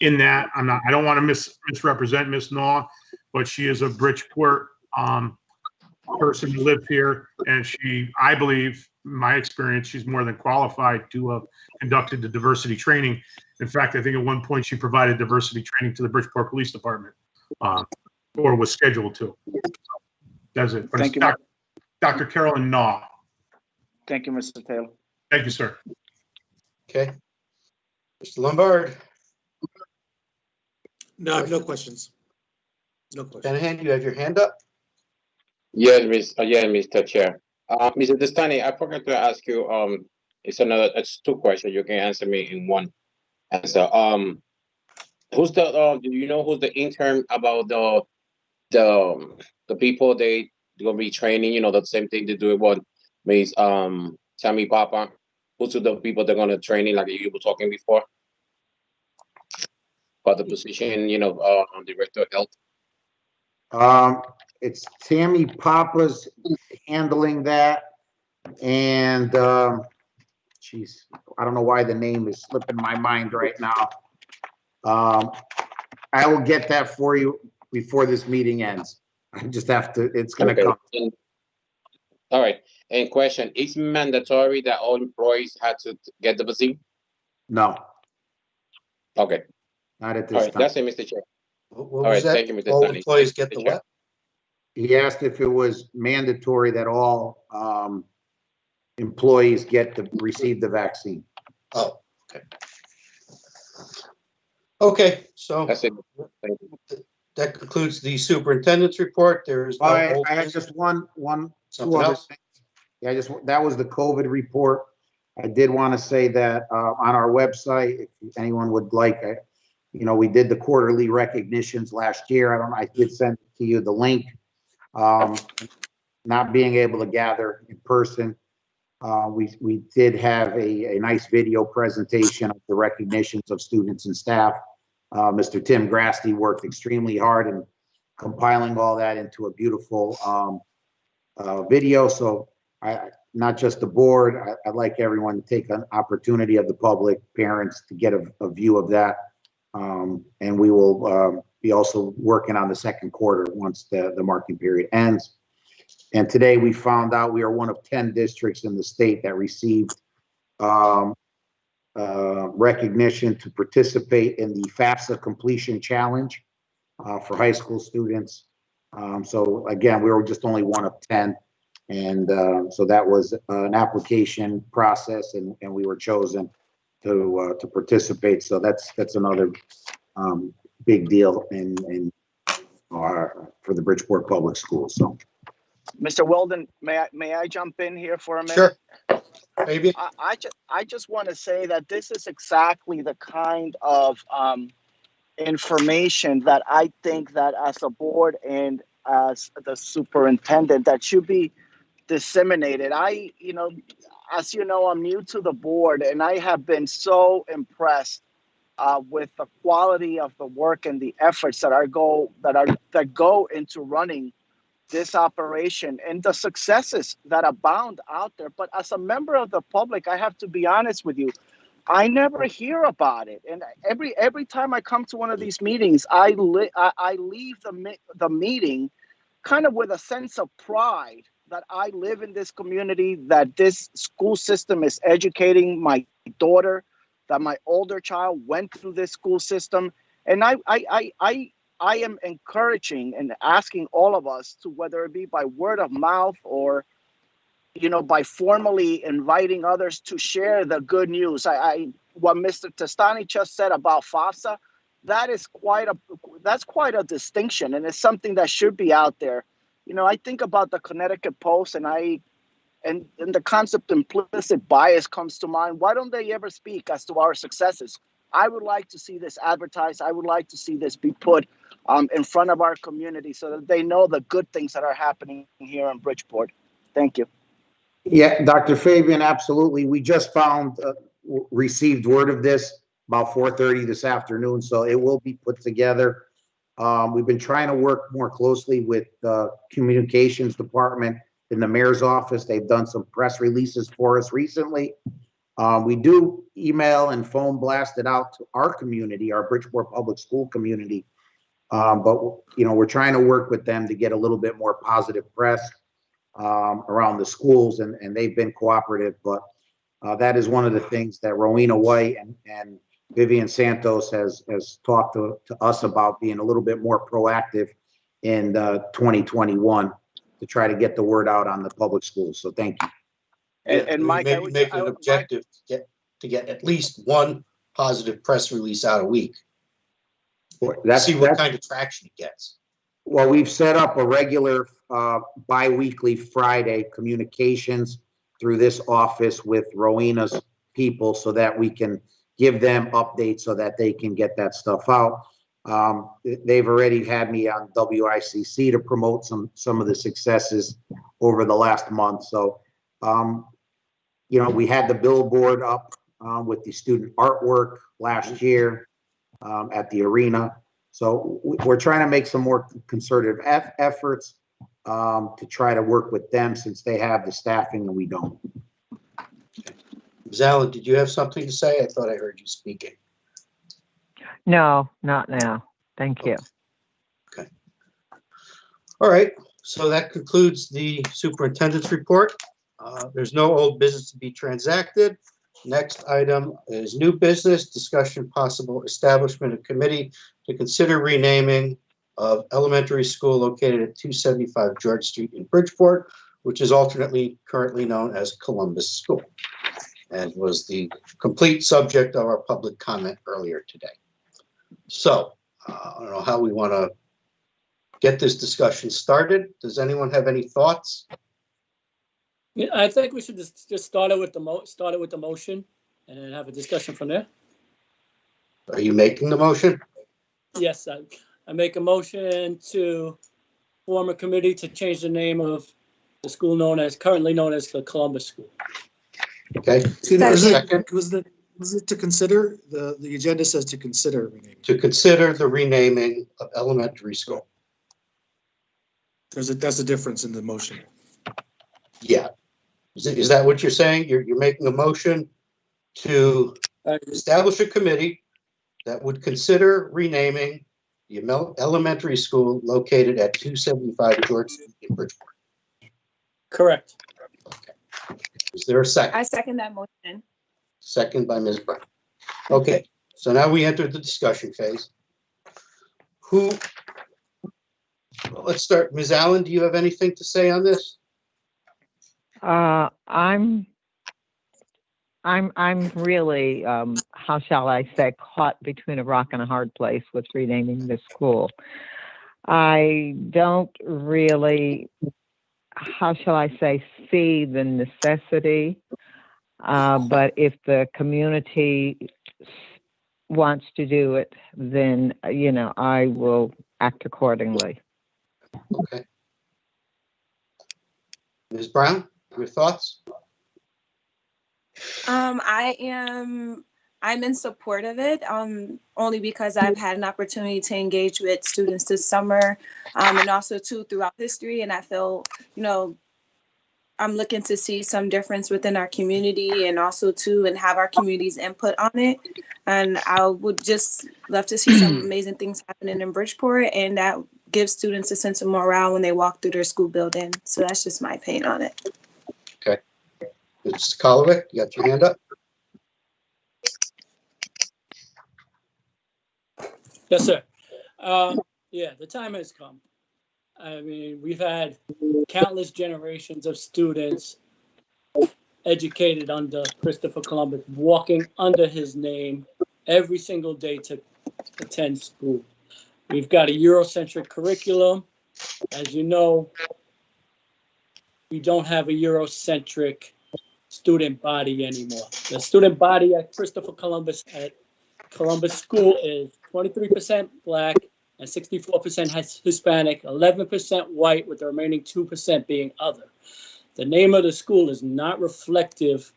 in that. I don't want to misrepresent Ms. Naw, but she is a Bridgeport person who lives here, and I believe, in my experience, she's more than qualified to have conducted the diversity training. In fact, I think at one point she provided diversity training to the Bridgeport Police Department, or was scheduled to. That's it. But Thank you, Dr. Carolyn Naw. Thank you, Mr. Taylor. Thank you, sir. Okay. Mr. Lombard. No, I have no questions. No questions. Shanahan, you have your hand up? Yes, Mr. Chair. Mr. Destani, I forgot to ask you, it's 2 questions. You can answer me in one answer. Who's do you know who's the intern about the people they're gonna be training, the same thing they do with Ms. Tammy Papa? Who's the people they're gonna training, like you were talking before? About the position, Director of Health? It's Tammy Papa's handling that, and geez, I don't know why the name is slipping my mind right now. I will get that for you before this meeting ends. I just have to, it's gonna come. All right, and question, is mandatory that all employees had to get the vaccine? No. Okay. Not at All this right, time. that's it, Mr. Chair. What was that? Thank you, Mr. All Stanley. employees get the Mr. Chair. what? He asked if it was mandatory that all employees receive the vaccine. Oh, okay. Okay, so That's it. Thank you. that concludes the superintendent's report. There is no I old had business. just one, Something two other else? things. Yeah, that was the COVID report. I did want to say that on our website, if anyone would like, we did the quarterly recognitions last year. I did send to you the link. Not being able to gather in person, we did have a nice video presentation of the recognitions of students and staff. Mr. Tim Grasty worked extremely hard in compiling all that into a beautiful video. So not just the board, I'd like everyone to take an opportunity of the public, parents, to get a view of that. And we will be also working on the second quarter once the marking period ends. And today we found out we are one of 10 districts in the state that received recognition to participate in the FAFSA completion challenge for high school students. So again, we were just only one of 10. And so that was an application process, and we were chosen to participate. So that's another big deal for the Bridgeport Public Schools. So, Mr. Weldon, may I jump in here for a minute? Sure. Maybe. I just want to say that this is exactly the kind of information that I think that as a board and as the superintendent that should be disseminated. as you know, I'm new to the board, and I have been so impressed with the quality of the work and the efforts that go into running this operation and the successes that abound out there. But as a member of the public, I have to be honest with you, I never hear about it. And every time I come to one of these meetings, I leave the meeting kind of with a sense of pride that I live in this community, that this school system is educating my daughter, that my older child went through this school system. And I am encouraging and asking all of us to, whether it be by word of mouth or, you know, by formally inviting others to share the good news. What Mr. Testani just said about FAFSA, that's quite a distinction, and it's something that should be out there. You know, I think about the Connecticut Post, and the concept implicit bias comes to mind. Why don't they ever speak as to our successes? I would like to see this advertised. I would like to see this be put in front of our community so that they know the good things that are happening here in Bridgeport. Thank you. Yeah, Dr. Fabian, absolutely. We just received word of this about 4:30 this afternoon, so it will be put together. We've been trying to work more closely with the communications department in the mayor's office. They've done some press releases for us recently. We do email and phone blast it out to our community, our Bridgeport Public School community. But, you know, we're trying to work with them to get a little bit more positive press around the schools, and they've been cooperative. But that is one of the things that Rowena White and Vivian Santos has talked to us about, being a little bit more proactive in 2021 to try to get the word out on the public schools. So thank you. And Mike, maybe make an objective to get at least one positive press release out a week. See what kind of traction it gets. Well, we've set up a regular bi-weekly Friday communications through this office with Rowena's people so that we can give them updates so that they can get that stuff out. They've already had me on WICC to promote some of the successes over the last month. So, you know, we had the billboard up with the student artwork last year at the arena. So we're trying to make some more concerted efforts to try to work with them, since they have the staffing and we don't. Ms. Allen, did you have something to say? I thought I heard you speaking. No, not now. Thank you. Okay. All right. So that concludes the superintendent's report. There's no old business to be transacted. Next item is new business, discussion possible establishment of committee to consider renaming of elementary school located at 275 George Street in Bridgeport, which is alternately currently known as Columbus School, and was the complete subject of our public comment earlier today. So I don't know how we want to get this discussion started. Does anyone have any thoughts? Yeah, I think we should just start it with the motion and then have a discussion from there. Are you making the motion? Yes, I make a motion to form a committee to change the name of the school currently known as the Columbus School. Okay. Was it to consider? The agenda says to consider renaming. To consider the renaming of elementary school. That's a difference in the motion. Yeah. Is that what you're saying? You're making a motion to establish a committee that would consider renaming the elementary school located at 275 George Street in Bridgeport. Correct. Okay. Is there a second? I second that motion. Second by Ms. Brown. Okay, so now we enter the discussion phase. Let's start. Ms. Allen, do you have anything to say on this? I'm really, how shall I say, caught between a rock and a hard place with renaming the school. I don't really, how shall I say, see the necessity. But if the community wants to do it, then, you know, I will act accordingly. Okay. Ms. Brown, your thoughts? I'm in support of it, only because I've had an opportunity to engage with students this summer, and also too throughout history. And I feel, I'm looking to see some difference within our community and also too, and have our community's input on it. And I would just love to see some amazing things happening in Bridgeport, and that gives students a sense of morale when they walk through their school building. So that's just my opinion on it. Okay. Mr. Kolovic, you got your hand up? Yes, sir. Yeah, the time has come. I mean, we've had countless generations of students educated under Christopher Columbus, walking under his name every single day to attend school. We've got a Eurocentric curriculum. As you know, we don't have a Eurocentric student body anymore. The student body at Christopher Columbus School is 23% Black and 64% Hispanic, 11% white, with the remaining 2% being other. The name of the school is not reflective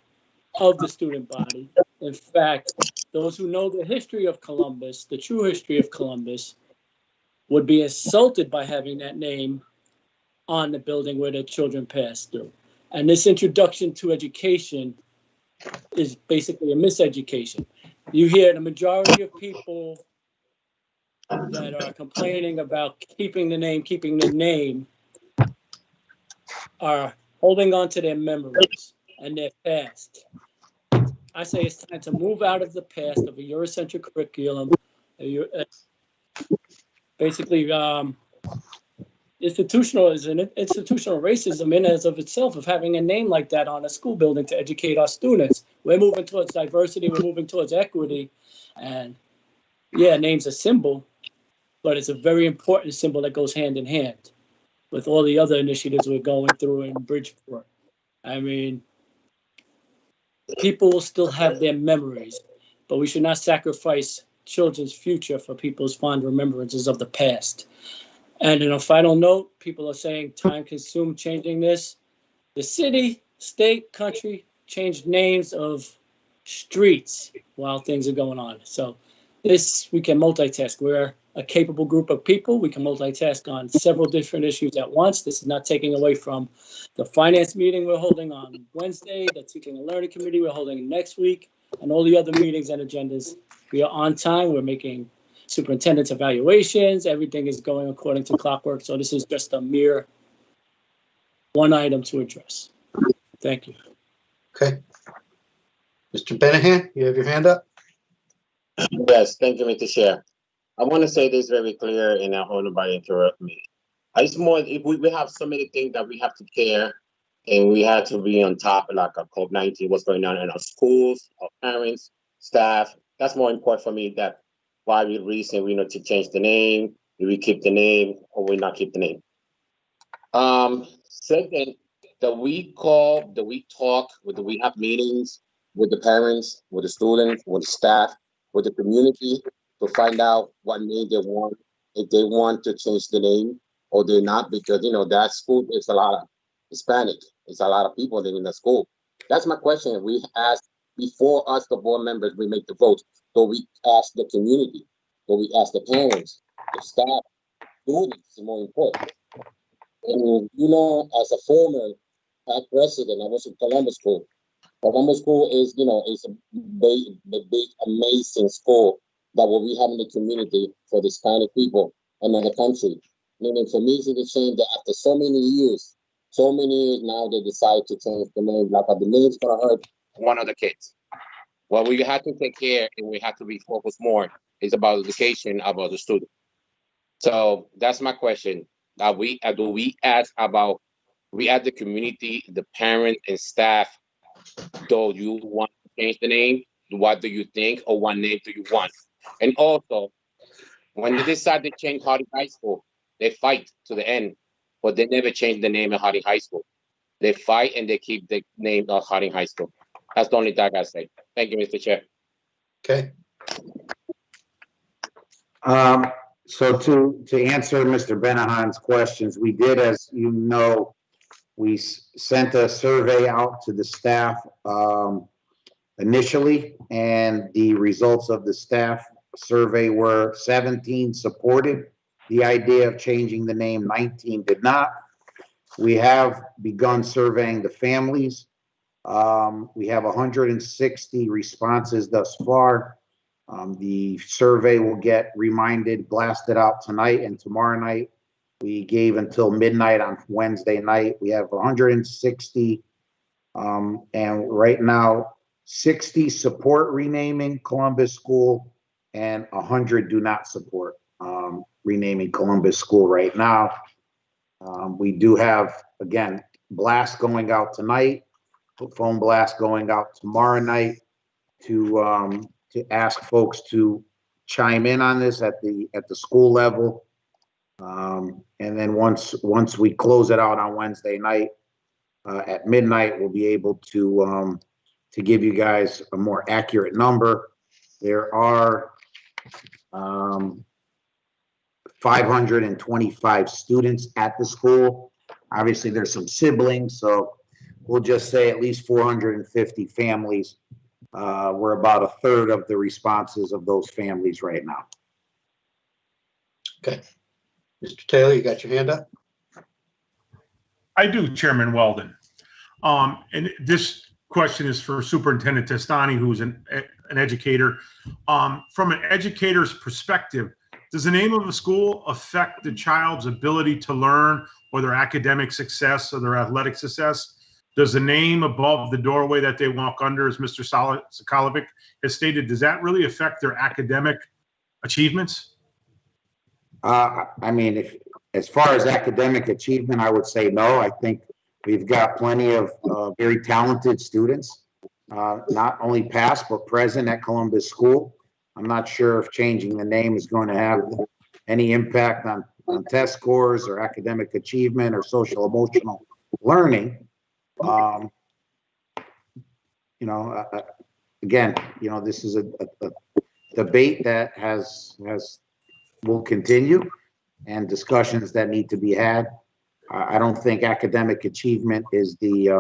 of the student body. In fact, those who know the history of Columbus, the true history of Columbus, would be insulted by having that name on the building where their children passed through. And this introduction to education is basically a miseducation. You hear the majority of people that are complaining about keeping the name are holding on to their memories and their past. I say it's time to move out of the past of a Eurocentric curriculum, basically institutional racism in as of itself, of having a name like that on a school building to educate our students. We're moving towards diversity, we're moving towards equity, and yeah, name's a symbol, but it's a very important symbol that goes hand in hand with all the other initiatives we're going through in Bridgeport. I mean, people will still have their memories, but we should not sacrifice children's future for people's fond remembrances of the past. And in a final note, people are saying time consumed changing this. The city, state, country changed names of streets while things are going on. So this, we can multitask. We're a capable group of people. We can multitask on several different issues at once. This is not taking away from the finance meeting we're holding on Wednesday, the teaching and learning committee we're holding next week, and all the other meetings and agendas. We are on time. We're making superintendent's evaluations. Everything is going according to clockwork. So this is just a mere one item to address. Thank you. Okay. Mr. Benahan, you have your hand up? Yes, thank you, Mr. Chair. I want to say this very clear, and I hope nobody interrupt me. It's more, if we have so many things that we have to care, and we have to be on top of, like a COVID-19, what's going on in our schools, our parents, staff. That's more important for me. That why we reason we need to change the name, do we keep the name, or we not keep the name. Second, that we talk, do we have meetings with the parents, with the students, with the staff, with the community, to find out what name they want, if they want to change the name or they're not, because that school is a lot of Hispanic. It's a lot of people living in the school. That's my question. We ask before us, the board members, we make the vote. So we ask the community. So we ask the parents, the staff, students is more important. And as a former president, I was in Columbus School. Columbus School is, is a big, amazing school that what we have in the community for the Hispanic people and in the country. Meaning, for me, it's a shame that after so many years now, they decide to change the name. Like, the name's gonna hurt one of the kids. Well, we have to take care, and we have to be focused more. It's about education, about the student. So that's my question. We ask the community, the parent and staff. Do you want to change the name? What do you think, or what name do you want? And also, when they decide to change Harding High School, they fight to the end, but they never change the name of Harding High School. They fight and they keep the name of Harding High School. That's the only thing I gotta say. Thank you, Mr. Chair. Okay. So to answer Mr. Benahan's questions, we did, as you know, we sent a survey out to the staff initially, and the results of the staff survey were 17 supported the idea of changing the name, 19 did not. We have begun surveying the families. We have 160 responses thus far. The survey will get blasted out tonight and tomorrow night. We gave until midnight on Wednesday night. We have 160, and right now, 60 support renaming Columbus School and 100 do not support renaming Columbus School right now. We do have, again, blast going out tonight, phone blast going out tomorrow night to ask folks to chime in on this at the school level. And then once we close it out on Wednesday night at midnight, we'll be able to give you guys a more accurate number. There are 525 students at the school. Obviously, there's some siblings, so we'll just say at least 450 families. We're about a third of the responses of those families right now. Okay. Mr. Taylor, you got your hand up? I do, Chairman Weldon. And this question is for Superintendent Testani, who's an educator. From an educator's perspective, does the name of a school affect the child's ability to learn or their academic success or their athletic success? Does the name above the doorway that they walk under, as Mr. Sokolovic has stated, does that really affect their academic achievements? I mean, as far as academic achievement, I would say no. I think we've got plenty of very talented students, not only past but present at Columbus School. I'm not sure if changing the name is going to have any impact on test scores or academic achievement or social emotional learning. Again, this is a debate that will continue and discussions that need to be had. I don't think academic achievement is the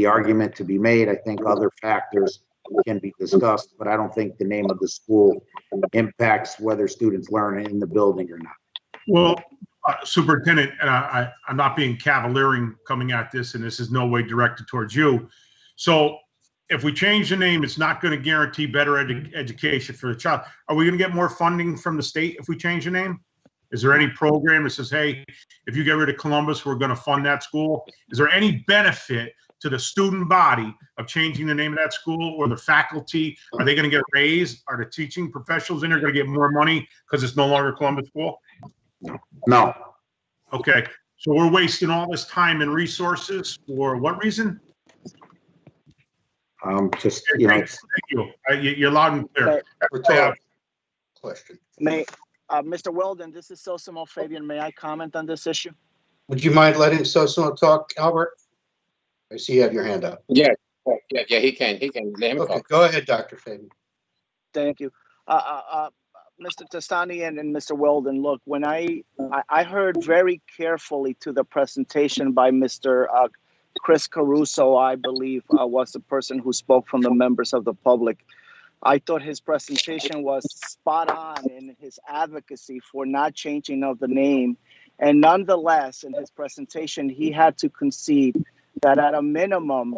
argument to be made. I think other factors can be discussed, but I don't think the name of the school impacts whether students learn in the building or not. Well, Superintendent, and I'm not being cavaliering coming at this, and this is no way directed towards you. So if we change the name, it's not going to guarantee better education for the child. Are we going to get more funding from the state if we change the name? Is there any program that says, hey, if you get rid of Columbus, we're going to fund that school? Is there any benefit to the student body of changing the name of that school, or the faculty? Are they going to get raised? Are the teaching professionals in there going to get more money because it's no longer Columbus School? No. Okay, so we're wasting all this time and resources for what reason? Thank you. You're loud and clear. Question. Mr. Weldon, this is Sosimo Fabian. May I comment on this issue? Would you mind letting Sosimo talk, Albert? I see you have your hand up. Yeah, he can. Let him Okay, talk. go ahead, Dr. Fabian. Thank you. Mr. Testani and Mr. Weldon, look, when I heard very carefully to the presentation by Mr. Chris Caruso, I believe was the person who spoke from the members of the public. I thought his presentation was spot on in his advocacy for not changing of the name. And nonetheless, in his presentation, he had to concede that at a minimum,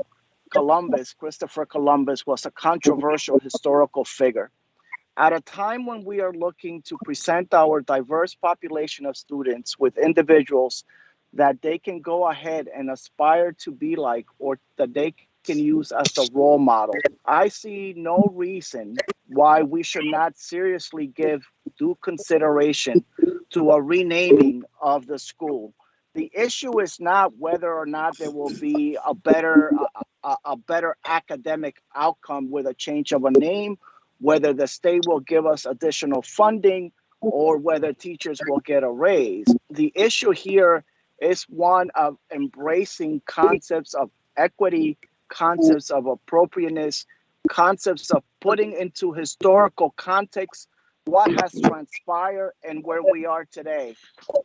Christopher Columbus, was a controversial historical figure. At a time when we are looking to present our diverse population of students with individuals that they can go ahead and aspire to be like, or that they can use as a role model, I see no reason why we should not seriously give due consideration to a renaming of the school. The issue is not whether or not there will be a better academic outcome with a change of a name, whether the state will give us additional funding, or whether teachers will get a raise. The issue here is one of embracing concepts of equity, concepts of appropriateness, concepts of putting into historical context what has transpired and where we are today.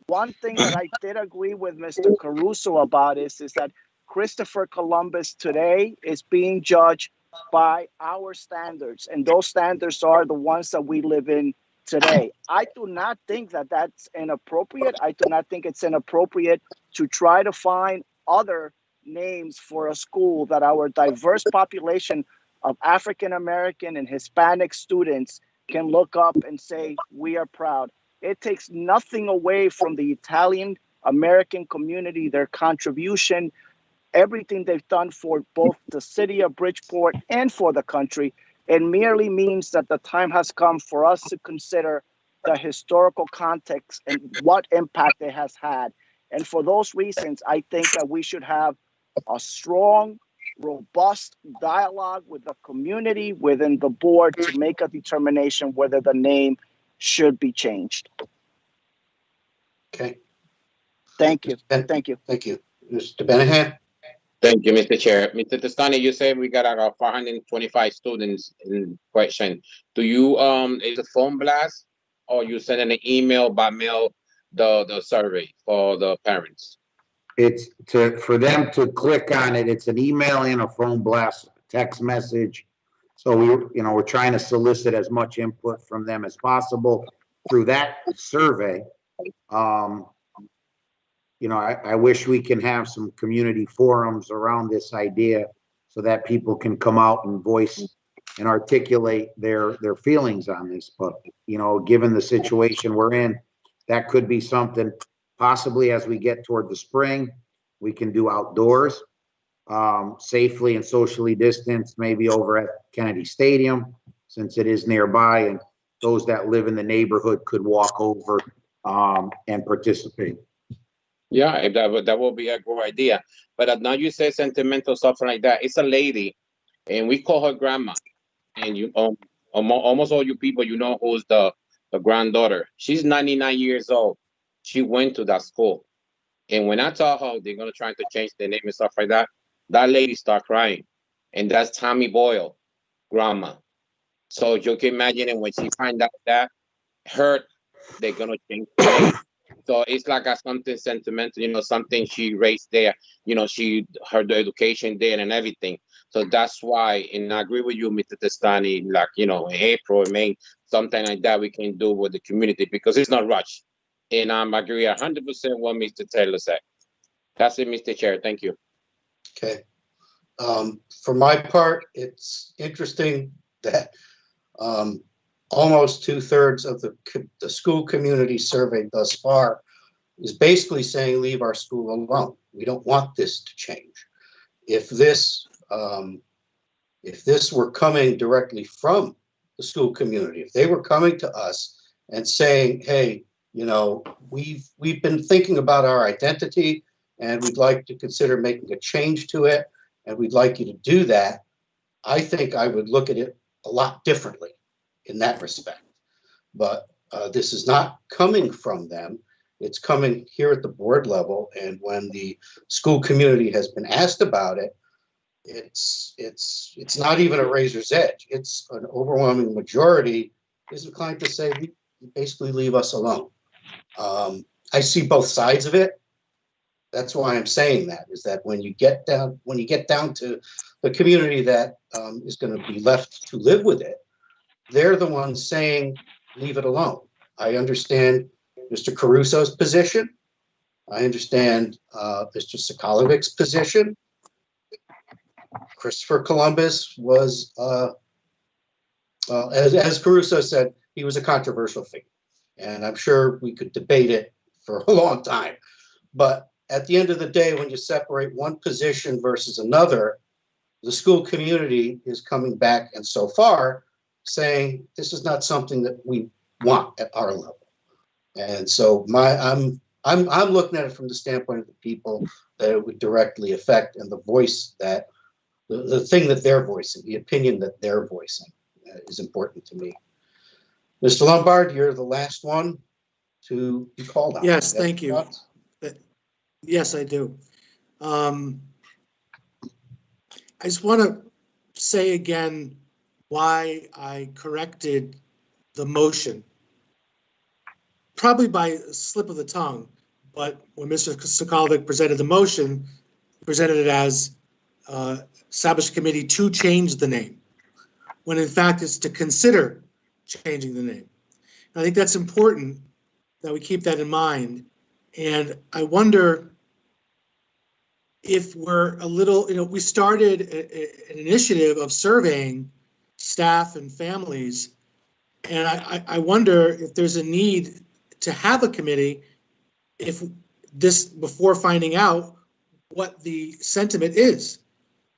One thing that I did agree with Mr. Caruso about is that Christopher Columbus today is being judged by our standards, and those standards are the ones that we live in today. I do not think that that's inappropriate. I do not think it's inappropriate to try to find other names for a school that our diverse population of African American and Hispanic students can look up and say, we are proud. It takes nothing away from the Italian American community, their contribution, everything they've done for both the city of Bridgeport and for the country. It merely means that the time has come for us to consider the historical context and what impact it has had. And for those reasons, I think that we should have a strong, robust dialogue with the community within the board to make a determination whether the name should be changed. Okay. Thank you. Thank you. Thank you. Mr. Benahan? Thank you, Mr. Chair. Mr. Testani, you said we got about 425 students in question. Do you, is a phone blast or you send an email by mail the survey for the parents? It's for them to click on it. It's an email and a phone blast, text message. So we're trying to solicit as much input from them as possible through that survey. I wish we can have some community forums around this idea so that people can come out and voice and articulate their feelings on this. But, given the situation we're in, that could be something possibly as we get toward the spring, we can do outdoors, safely and socially distanced, maybe over at Kennedy Stadium, since it is nearby, and those that live in the neighborhood could walk over and participate. Yeah, that will be a good idea. But now you say sentimental, something like that. It's a lady, and we call her grandma. And you, almost all you people, who's the granddaughter. She's 99 years old. She went to that school. And when I tell her they're going to try to change the name and stuff like that, that lady start crying. And that's Tommy Boyle, grandma. So you can imagine, and when she find out that hurt, they're going to change the name. So it's like something sentimental, something she raised there, her education there and everything. So that's why, and I agree with you, Mr. Testani, like, in April, May, something like that we can do with the community because it's not rushed. And I agree 100% what Mr. Taylor said. That's it, Mr. Chair. Thank you. Okay. For my part, it's interesting that almost 2/3 of the school community survey thus far is basically saying leave our school alone. We don't want this to change. If this were coming directly from the school community, if they were coming to us and saying, hey, we've been thinking about our identity and we'd like to consider making a change to it and we'd like you to do that, I think I would look at it a lot differently in that respect. But this is not coming from them. It's coming here at the board level. And when the school community has been asked about it, it's not even a razor's edge. It's an overwhelming majority is inclined to say, basically leave us alone. I see both sides of it. That's why I'm saying that, is that when you get down to the community that is going to be left to live with it, they're the ones saying, leave it alone. I understand Mr. Caruso's position. I understand Mr. Sokolovic's position. Christopher Columbus was, as Caruso said, he was a controversial figure. And I'm sure we could debate it for a long time. But at the end of the day, when you separate one position versus another, the school community is coming back, and so far, saying this is not something that we want at our level. And so I'm looking at it from the standpoint of the people that it would directly affect, and the voice that the thing that they're voicing, the opinion that they're voicing is important to me. Mr. Lombard, you're the last one to be called on. Yes, thank you. Yes, I do. I just want to say again why I corrected the motion, probably by a slip of the tongue, but when Mr. Sokolovic presented the motion, presented it as establish a committee to change the name, when in fact it's to consider changing the name. And I think that's important that we keep that in mind. And I wonder if we're a little, we started an initiative of surveying staff and families. And I wonder if there's a need to have a committee before finding out what the sentiment is.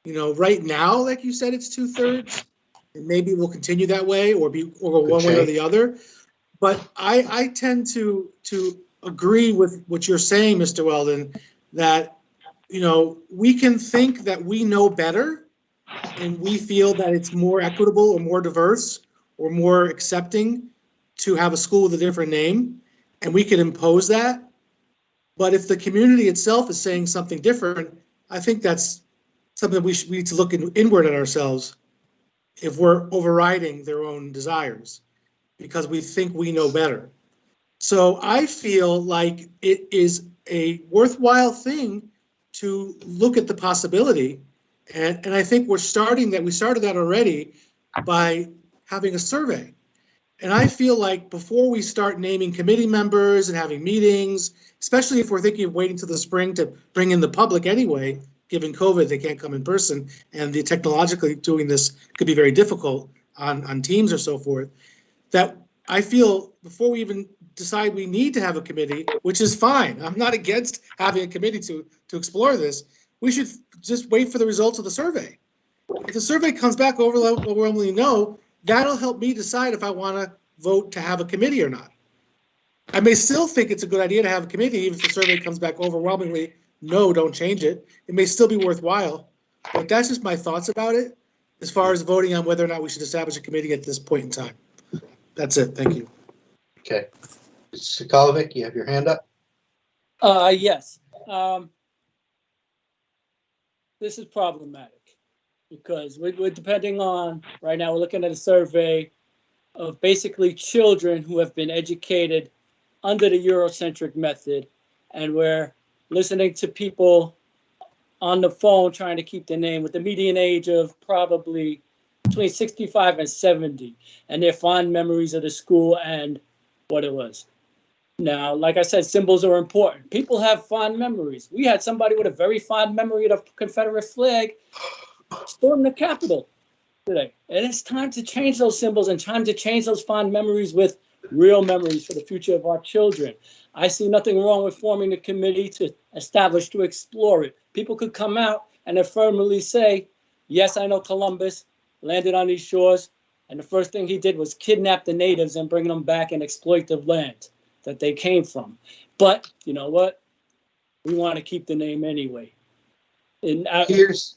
Right now, like you said, it's 2/3, and maybe we'll continue that way or one way or the other. But I tend to agree with what you're saying, Mr. Weldon, that we can think that we know better and we feel that it's more equitable or more diverse or more accepting to have a school with a different name, and we can impose that. But if the community itself is saying something different, I think that's something we need to look inward at ourselves if we're overriding their own desires because we think we know better. So I feel like it is a worthwhile thing to look at the possibility. And I think we started that already by having a survey. And I feel like before we start naming committee members and having meetings, especially if we're thinking of waiting till the spring to bring in the public anyway, given COVID, they can't come in person, and the technologically doing this could be very difficult on Teams or so forth, that I feel before we even decide we need to have a committee, which is fine. I'm not against having a committee to explore this. We should just wait for the results of the survey. If the survey comes back overwhelmingly no, that'll help me decide if I want to vote to have a committee or not. I may still think it's a good idea to have a committee, even if the survey comes back overwhelmingly no, don't change it. It may still be worthwhile, but that's just my thoughts about it as far as voting on whether or not we should establish a committee at this point in time. That's it. Thank you. Okay. Mr. Sokolovic, you have your hand up? Yes. This is problematic because we're depending on, right now we're looking at a survey of basically children who have been educated under the Eurocentric method, and we're listening to people on the phone trying to keep the name with the median age of probably between 65 and 70, and their fond memories of the school and what it was. Now, like I said, symbols are important. People have fond memories. We had somebody with a very fond memory of the Confederate flag storm the Capitol today. And it's time to change those symbols and time to change those fond memories with real memories for the future of our children. I see nothing wrong with forming a committee to establish, to explore it. People could come out and affirmatively say, yes, I know Columbus landed on these shores, and the first thing he did was kidnap the natives and bring them back and exploit the land that they came from. But you know what? We want to keep the name anyway. And it's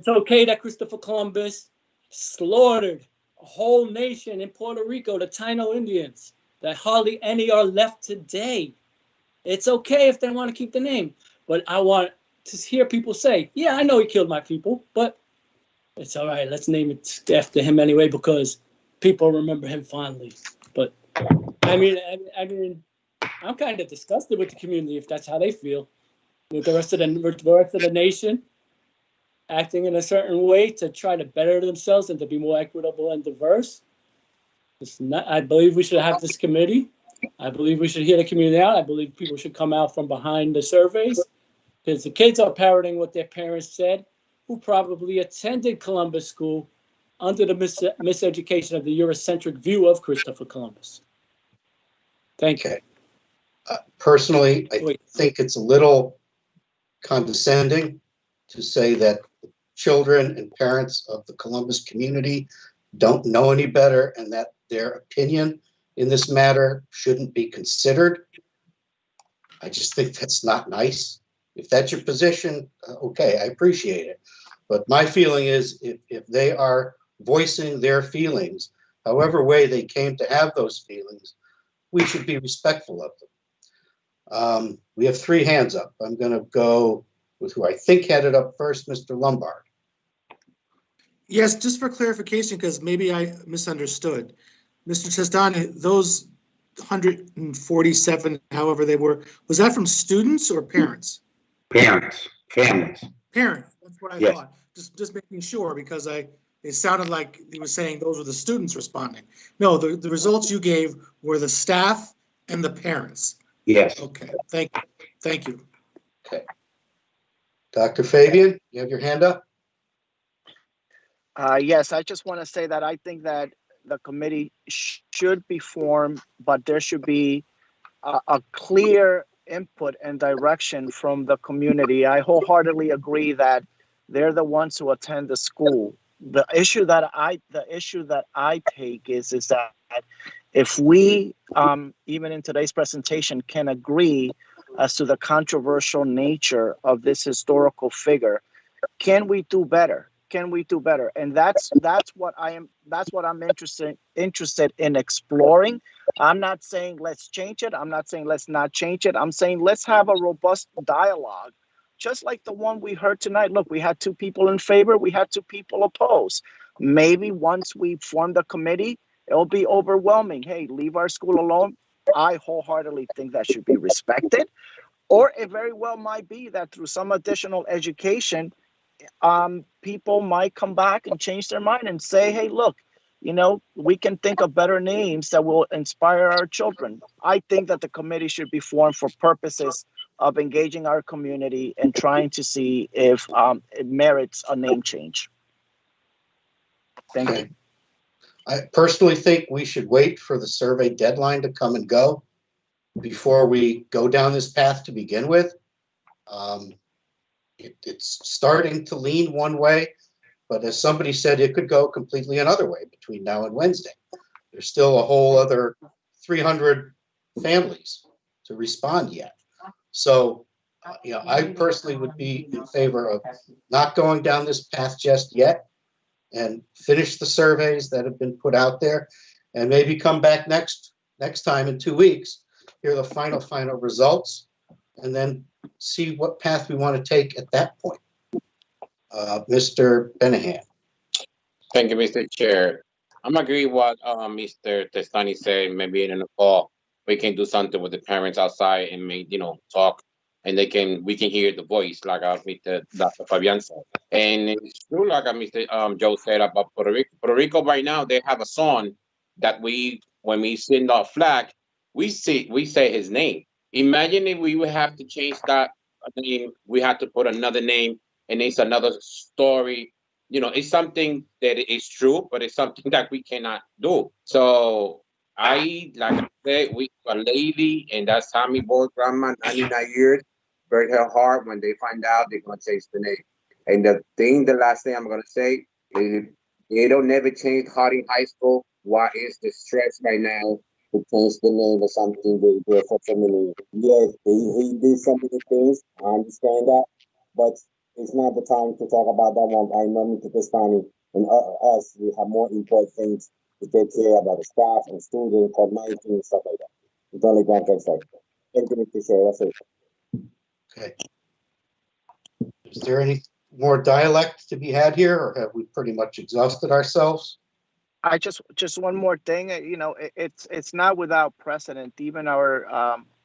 okay that Christopher Columbus slaughtered a whole nation in Puerto Rico, the Taino Indians, that hardly any are left today. It's okay if they want to keep the name, but I want to hear people say, yeah, I know he killed my people, but it's all right. Let's name it after him anyway, because people remember him fondly. But I mean, I'm kind of disgusted with the community if that's how they feel, with the rest of the nation acting in a certain way to try to better themselves and to be more equitable and diverse. I believe we should have this committee. I believe we should hear the community out. I believe people should come out from behind the surveys, because the kids are parroting what their parents said, who probably attended Columbus School under the miseducation of the Eurocentric view of Christopher Columbus. Thank you. Personally, I think it's a little condescending to say that children and parents of the Columbus community don't know any better and that their opinion in this matter shouldn't be considered. I just think that's not nice. If that's your position, okay, I appreciate it. But my feeling is if they are voicing their feelings, however way they came to have those feelings, we should be respectful of them. We have 3 hands up. I'm going to go with who I think had it up first, Mr. Lombard. Yes, just for clarification, because maybe I misunderstood. Mr. Testani, those 147, however they were, was that from students or parents? Parents, families. Parents, that's what I thought. just making sure, because it sounded like he was saying those were the students responding. No, the results you gave were the staff and the parents. Yes. Okay, thank you. Okay. Dr. Fabian, you have your hand up? Yes, I just want to say that I think that the committee should be formed, but there should be a clear input and direction from the community. I wholeheartedly agree that they're the ones who attend the school. The issue that I take is that if we, even in today's presentation, can agree as to the controversial nature of this historical figure, can we do better? Can we do better? And that's what I'm interested in exploring. I'm not saying let's change it. I'm not saying let's not change it. I'm saying let's have a robust dialogue, just like the one we heard tonight. Look, we had 2 people in favor, we had 2 people opposed. Maybe once we form the committee, it'll be overwhelming. Hey, leave our school alone. I wholeheartedly think that should be respected. Or it very well might be that through some additional education, people might come back and change their mind and say, hey, look, we can think of better names that will inspire our children. I think that the committee should be formed for purposes of engaging our community and trying to see if it merits a name change. Thank you. I personally think we should wait for the survey deadline to come and go before we go down this path to begin with. It's starting to lean one way, but as somebody said, it could go completely another way between now and Wednesday. There's still a whole other 300 families to respond yet. So, I personally would be in favor of not going down this path just yet and finish the surveys that have been put out there, and maybe come back next time in 2 weeks, hear the final results, and then see what path we want to take at that point. Mr. Benahan. Thank you, Mr. Chair. I'm agree what Mr. Testani said. Maybe in the fall we can do something with the parents outside and make talk, and we can hear the voice like Mr. Dr. Fabian said. And it's true like Mr. Joe said about Puerto Rico. Puerto Rico right now they have a song that when we send our flag, we say his name. Imagine if we would have to change that name, we had to put another name, and it's another story. It's something that is true, but it's something that we cannot do. So like I said, we a lady, and that's Tommy Boy's grandma, 99 years, break her heart when they find out they're gonna change the name. And the last thing I'm gonna say is they don't never change Harding High School. Why is the stress right now to change the name or something they do for so many? Yes, he did so many things. I understand that, but it's not the time to talk about that one. I know Mr. Pistani and us, we have more important things to take care about the staff and students, coordinating and stuff like that. It's only one thing. Thank you, Mr. Chair. That's it. Okay. Is there any more dialect to be had here, or have we pretty much exhausted ourselves? I just one more thing. It's not without precedent. Even our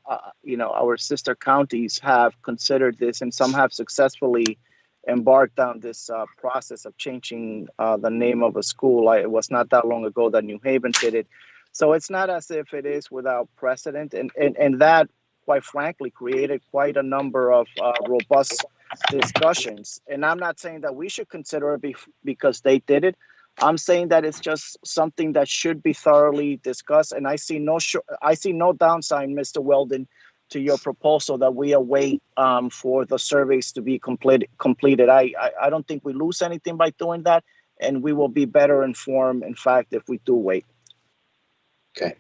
our sister counties have considered this, and some have successfully embarked on this process of changing the name of a school. It was not that long ago that New Haven did it. So it's not as if it is without precedent, and that, quite frankly, created quite a number of robust discussions. And I'm not saying that we should consider it because they did it. I'm saying that it's just something that should be thoroughly discussed, and I see no downside, Mr. Weldon, to your proposal that we await for the surveys to be completed. I don't think we lose anything by doing that, and we will be better informed, in fact, if we do wait. Okay.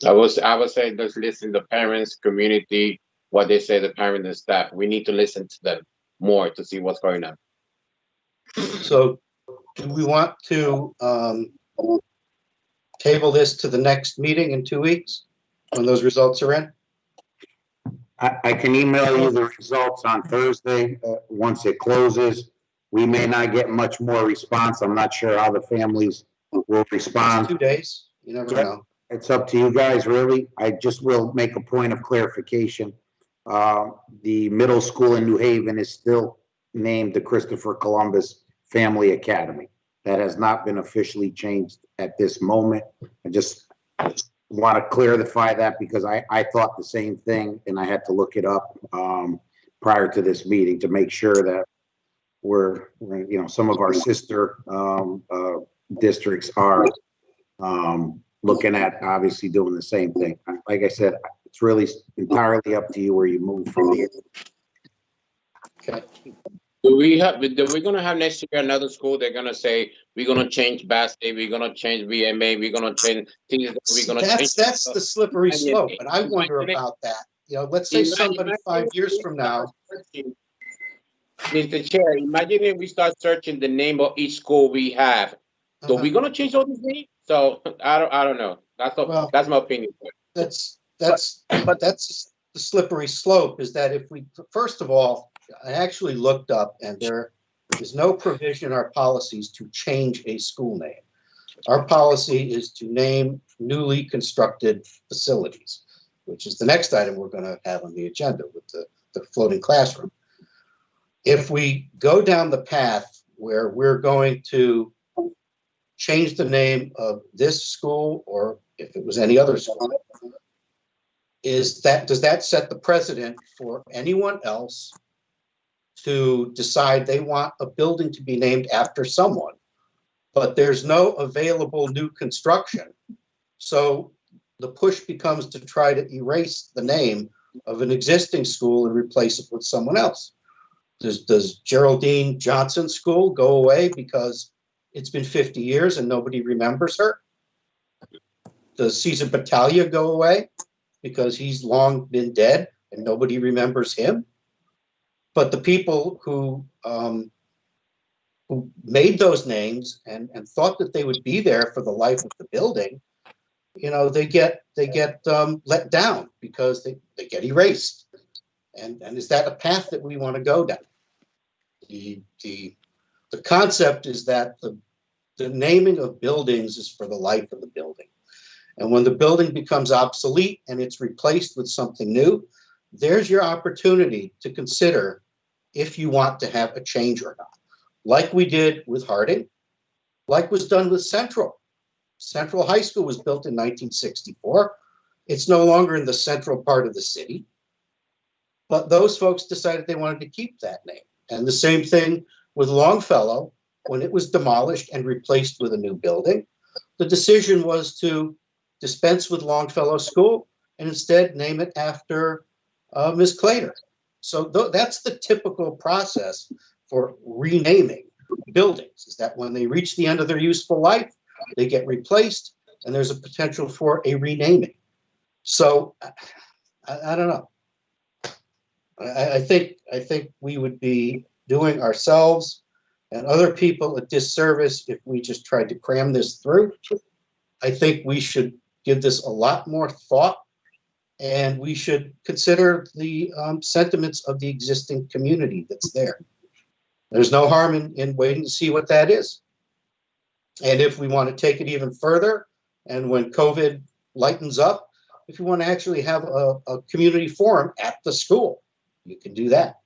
I would say let's listen to parents, community, what they say, the parents and staff. We need to listen to them more to see what's going on. So, do we want to table this to the next meeting in 2 weeks when those results are in? I can email you the results on Thursday once it closes. We may not get much more response. I'm not sure how the families will respond. 2 days. You never know. It's up to you guys, really. I just will make a point of clarification. The middle school in New Haven is still named the Christopher Columbus Family Academy. That has not been officially changed at this moment. I just want to clarify that because I thought the same thing and I had to look it up prior to this meeting to make sure that we're some of our sister districts are looking at obviously doing the same thing. Like I said, it's really entirely up to you where you move from here. Okay. We're going to have next year another school. They're going to say, we're going to change BASTE, we're going to change VMA, we're going to change things. We're going to change. That's the slippery slope. And I wonder about that. Let's say somebody 5 years from now. Mr. Chair, imagine if we start searching the name of each school we have. So we're going to change all these names? So I don't know. That's my opinion. That's the slippery slope, is that if we, first of all, I actually looked up and there is no provision in our policies to change a school name. Our policy is to name newly constructed facilities, which is the next item we're going to have on the agenda with the floating classroom. If we go down the path where we're going to change the name of this school, or if it was any other school, does that set the precedent for anyone else to decide they want a building to be named after someone, but there's no available new construction? So the push becomes to try to erase the name of an existing school and replace it with someone else. Does Geraldine Johnson School go away because it's been 50 years and nobody remembers her? Does Caesar Battaglia go away because he's long been dead and nobody remembers him? But the people who made those names and thought that they would be there for the life of the building, they get let down because they get erased. And is that a path that we want to go down? The concept is that the naming of buildings is for the life of the building. And when the building becomes obsolete and it's replaced with something new, there's your opportunity to consider if you want to have a change or not. Like we did with Harding, like was done with Central. Central High School was built in 1964. It's no longer in the central part of the city, but those folks decided they wanted to keep that name. And the same thing with Longfellow. When it was demolished and replaced with a new building, the decision was to dispense with Longfellow School and instead name it after Ms. Claytor. So that's the typical process for renaming buildings, is that when they reach the end of their useful life, they get replaced and there's a potential for a renaming. So I don't know. I think we would be doing ourselves and other people a disservice if we just tried to cram this through. I think we should give this a lot more thought, and we should consider the sentiments of the existing community that's there. There's no harm in waiting to see what that is. And if we want to take it even further, and when COVID lightens up, if you want to actually have a community forum at the school, you can do that.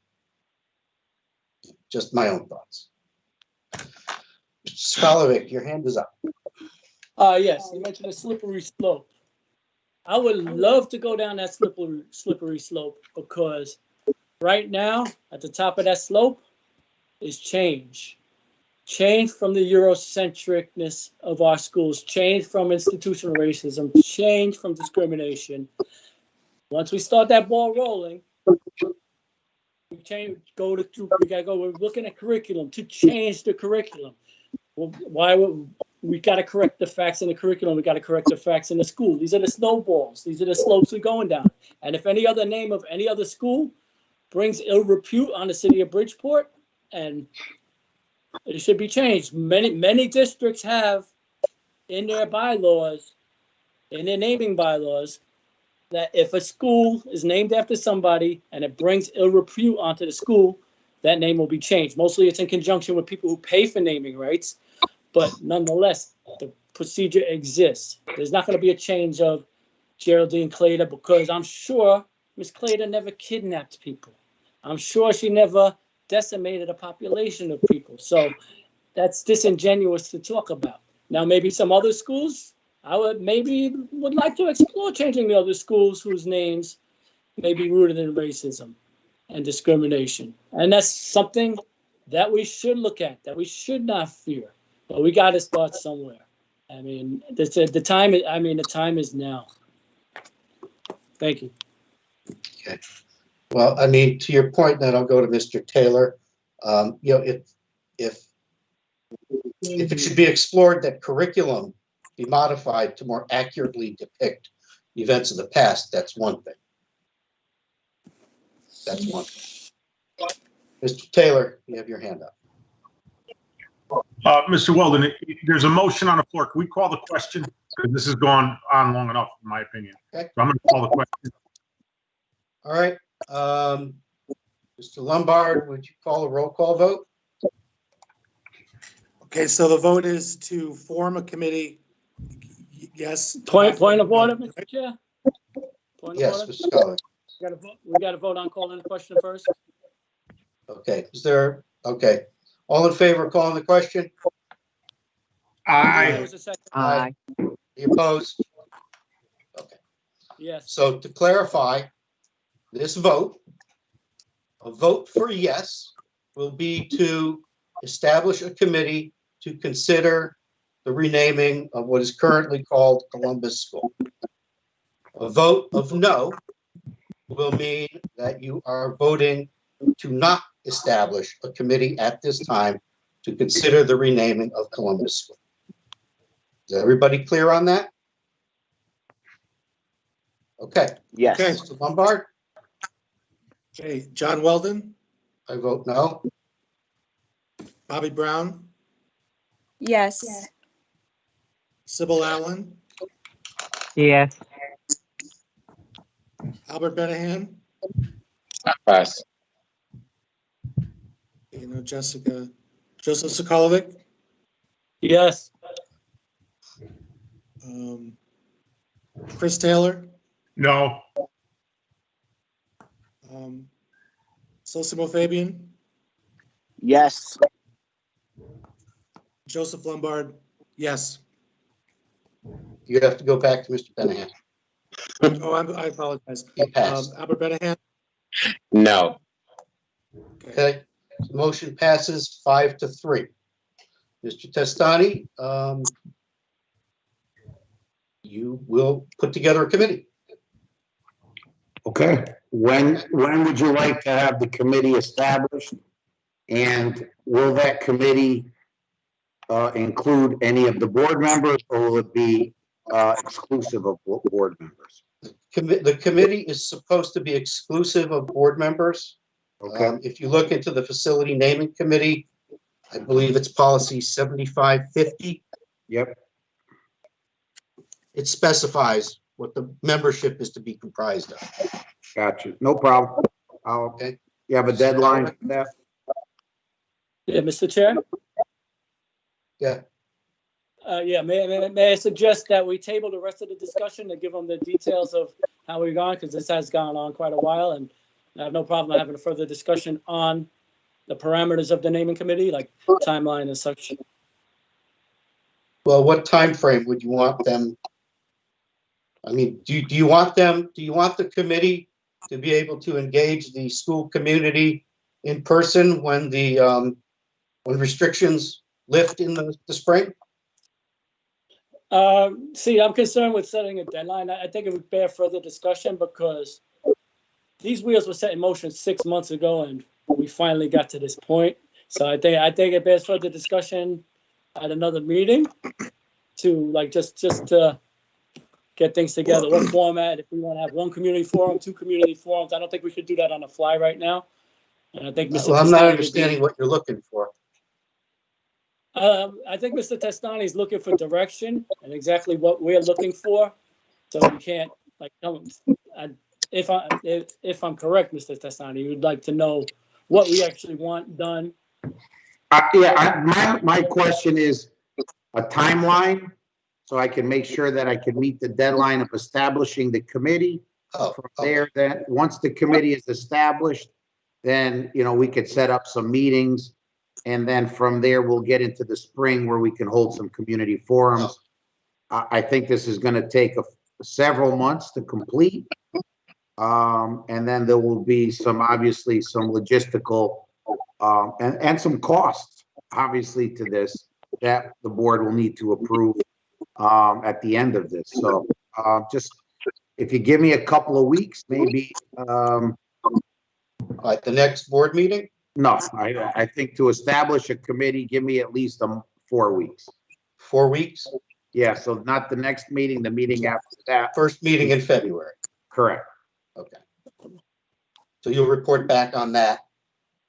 Just my own thoughts. Skolovic, your hand is up. Yes, you mentioned a slippery slope. I would love to go down that slippery slope, because right now at the top of that slope is change. Change from the Eurocentricness of our schools, change from institutional racism, change from discrimination. Once we start that ball rolling, we're looking at curriculum to change the curriculum. Well, we got to correct the facts in the curriculum. We got to correct the facts in the school. These are the snowballs. These are the slopes we're going down. And if any other name of any other school brings ill repute on the city of Bridgeport, and it should be changed. Many districts have in their bylaws, in their naming bylaws, that if a school is named after somebody and it brings ill repute onto the school, that name will be changed. Mostly it's in conjunction with people who pay for naming rights, but nonetheless, the procedure exists. There's not going to be a change of Geraldine Claytor, because I'm sure Miss Claytor never kidnapped people. I'm sure she never decimated a population of people. So that's disingenuous to talk about. Now, maybe some other schools, I would like to explore changing the other schools whose names may be rooted in racism and discrimination. And that's something that we should look at, that we should not fear. But we got to start somewhere. I mean, the time is now. Thank you. Okay. Well, I mean, to your point, then I'll go to Mr. Taylor. You know, if it should be explored that curriculum be modified to more accurately depict events of the past, that's one thing. That's one thing. Mr. Taylor, you have your hand up. Mr. Weldon, there's a motion on the floor. Can we call the question? Because this has gone on long enough, in my opinion. Okay. So I'm going to call the question. All right. Mr. Lombard, would you call a roll call vote? Okay, so the vote is to form a committee. Yes. Point of order, Mr. Chair. Point of Yes, order. Mr. Scully. We got to vote on calling the question first. Okay, okay. All in favor of calling the question? Aye. Aye. You opposed? Okay. Yes. So to clarify, this vote, a vote for yes will be to establish a committee to consider the renaming of what is currently called Columbus School. A vote of no will mean that you are voting to not establish a committee at this time to consider the renaming of Columbus School. Is everybody clear on that? Okay. Yes. Okay, Mr. Lombard? Okay, John Weldon, I vote no. Bobby Brown, Yes. Sybil Allen, Yes. Albert Benahan, Pass. Joseph Sokolovic, Yes. Chris Taylor, No. Sosimo Fabian, Yes. Joseph Lombard, yes. You have to go back to Mr. Benahan. Oh, I apologize. He passed. Albert Benahan, No. Okay, the motion passes 5-3. Mr. Testani, you will put together a committee. Okay, when would you like to have the committee established? And will that committee include any of the board members, or will it be exclusive of board members? The committee is supposed to be exclusive of board members. Okay. If you look into the facility naming committee, I believe it's policy 7550. Yep. It specifies what the membership is to be comprised of. Gotcha. No problem. Okay. You have a deadline for that? Yeah, Mr. Chair? Yeah. Yeah, may I suggest that we table the rest of the discussion to give them the details of how we've gone, because this has gone on quite a while, and I have no problem having a further discussion on the parameters of the naming committee, like timeline and such. Well, what time frame would you want them? I mean, do you want the committee to be able to engage the school community in person when when restrictions lift in the spring? See, I'm concerned with setting a deadline. I think it would bear further discussion, because these wheels were set in motion 6 months ago, and we finally got to this point. So I think it bears further discussion at another meeting to just to get things together. What format? If we want to have one community forum, two community forums, I don't think we should do that on the fly right now. And I think Mr. Well, I'm not Testani understanding what you're looking for. I think Mr. Testani is looking for direction and exactly what we're looking for. So we can't if I'm correct, Mr. Testani, you would like to know what we actually want done. My question is a timeline, so I can make sure that I can meet the deadline of establishing the committee. From there, then once the committee is established, then, we could set up some meetings. And then from there, we'll get into the spring where we can hold some community forums. I think this is going to take several months to complete. And then there will be obviously some logistical and some costs, obviously, to this that the board will need to approve at the end of this. So just if you give me a couple of weeks, maybe. At the next board meeting? No, I think to establish a committee, give me at least 4 weeks. 4 weeks? Yeah, so not the next meeting, the meeting after that. First meeting in February. Correct. Okay. So you'll report back on that?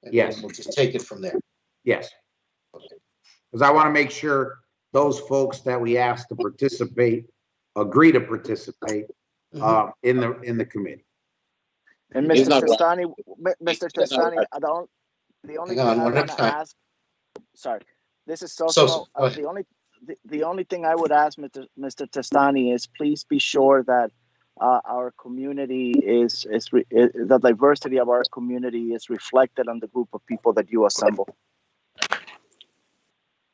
And Yes. we'll just take it from there. Yes. Because I want to make sure those folks that we asked to participate agree to participate in the committee. And He's Mr. not right. Testani, Mr. Testani, the only thing I want to ask, sorry, this is so small. The only thing I would ask Mr. Testani is please be sure that our community the diversity of our community is reflected on the group of people that you assemble.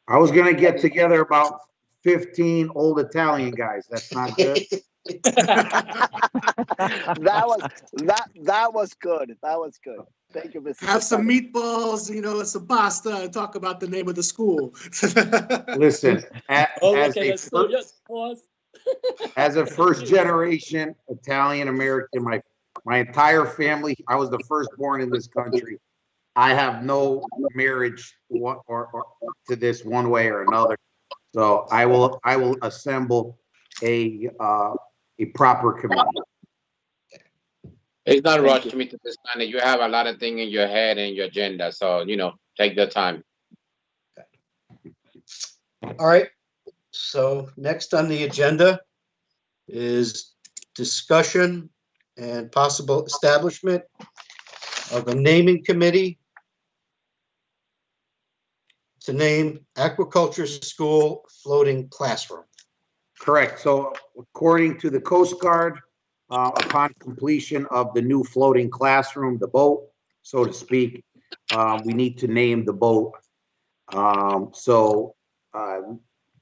I was going to get together about 15 old Italian guys. That's not good. that was good. That was good. Thank you, Mr. Have some meatballs, some pasta, and talk about the name of the school. Listen, as a first generation Italian American, my entire family, I was the firstborn in this country. I have no marriage or to this one way or another. So I will assemble a proper committee. It's not rushed to me to this time. You have a lot of things in your head and your agenda, so take the time. All right. So next on the agenda is discussion and possible establishment of a naming committee to name Aquaculture School Floating Classroom. Correct. So according to the Coast Guard, upon completion of the new floating classroom, the boat, so to speak, we need to name the boat.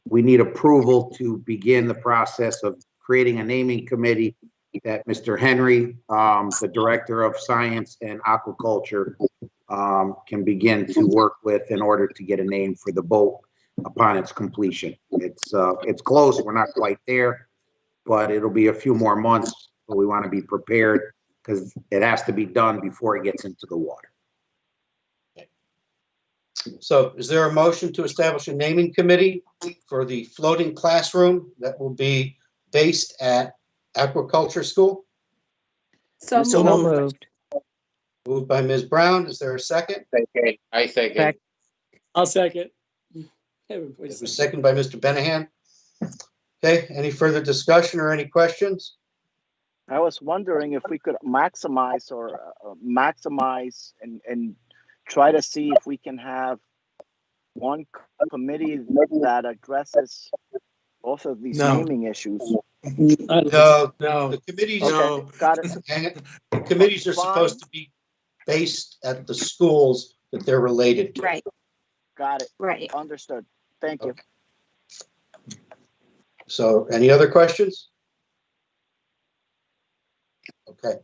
We need approval to begin the process of creating a naming committee that Mr. Henry, the Director of Science and Aquaculture, can begin to work with in order to get a name for the boat upon its completion. It's close. We're not quite there, but it'll be a few more months. But we want to be prepared because it has to be done before it gets into the water. So is there a motion to establish a naming committee for the floating classroom that will be based at Aquaculture School? So moved. Moved by Ms. Brown. Is there a second? Okay, I second. I'll second. It was seconded by Mr. Benahan. Okay, any further discussion or any questions? I was wondering if we could maximize and try to see if we can have one committee that addresses both of these naming issues. No. The committees, got it. The committees are supposed to be based at the schools that they're related to. Right. Got it. Right. Understood. Thank you. So any other questions? Okay.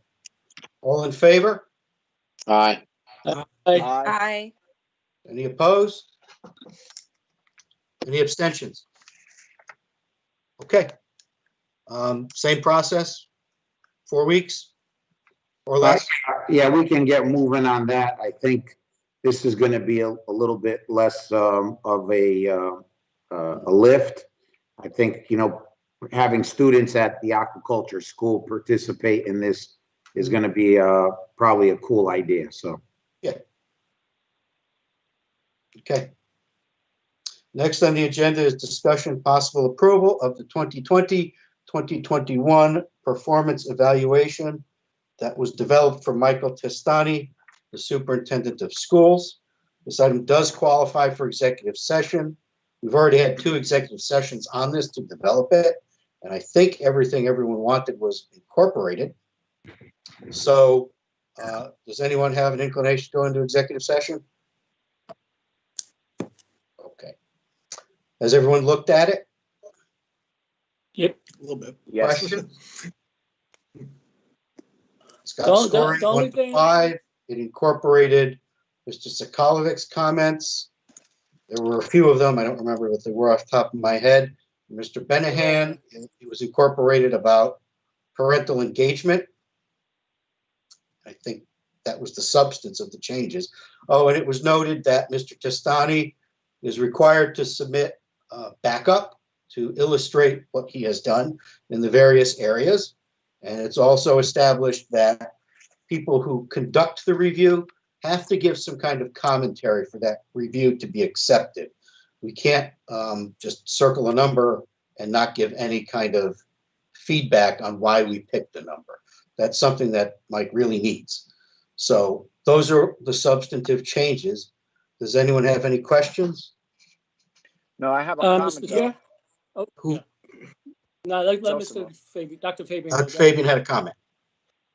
All in favor? Aye. Aye. Any opposed? Any abstentions? Okay. Same process, 4 weeks or less? Yeah, we can get moving on that. I think this is going to be a little bit less of a lift. I think, having students at the aquaculture school participate in this is going to be probably a cool idea. So, yeah. Okay. Next on the agenda is discussion possible approval of the 2020-2021 performance evaluation that was developed for Michael Testani, the superintendent of schools. This item does qualify for executive session. We've already had 2 executive sessions on this to develop it, and I think everything everyone wanted was incorporated. So Does anyone have an inclination to go into executive session? Okay. Has everyone looked at it? Yep, a little bit. Yes. Questions? It's The- got the- scoring the only 1 to thing- 5. It incorporated Mr. Sokolovic's comments. There were a few of them. I don't remember what they were off the top of my head. Mr. Benahan, it was incorporated about parental engagement. I think that was the substance of the changes. Oh, and it was noted that Mr. Testani is required to submit backup to illustrate what he has done in the various areas. And it's also established that people who conduct the review have to give some kind of commentary for that review to be accepted. We can't just circle a number and not give any kind of feedback on why we picked the number. That's something that Mike really needs. So those are the substantive changes. Does anyone have any questions? No, I have a Mr. comment. Chair? Oh, Who? yeah. No, let Joseph. Mr. Fabian, Dr. Fabian. Dr. go. Fabian had a comment.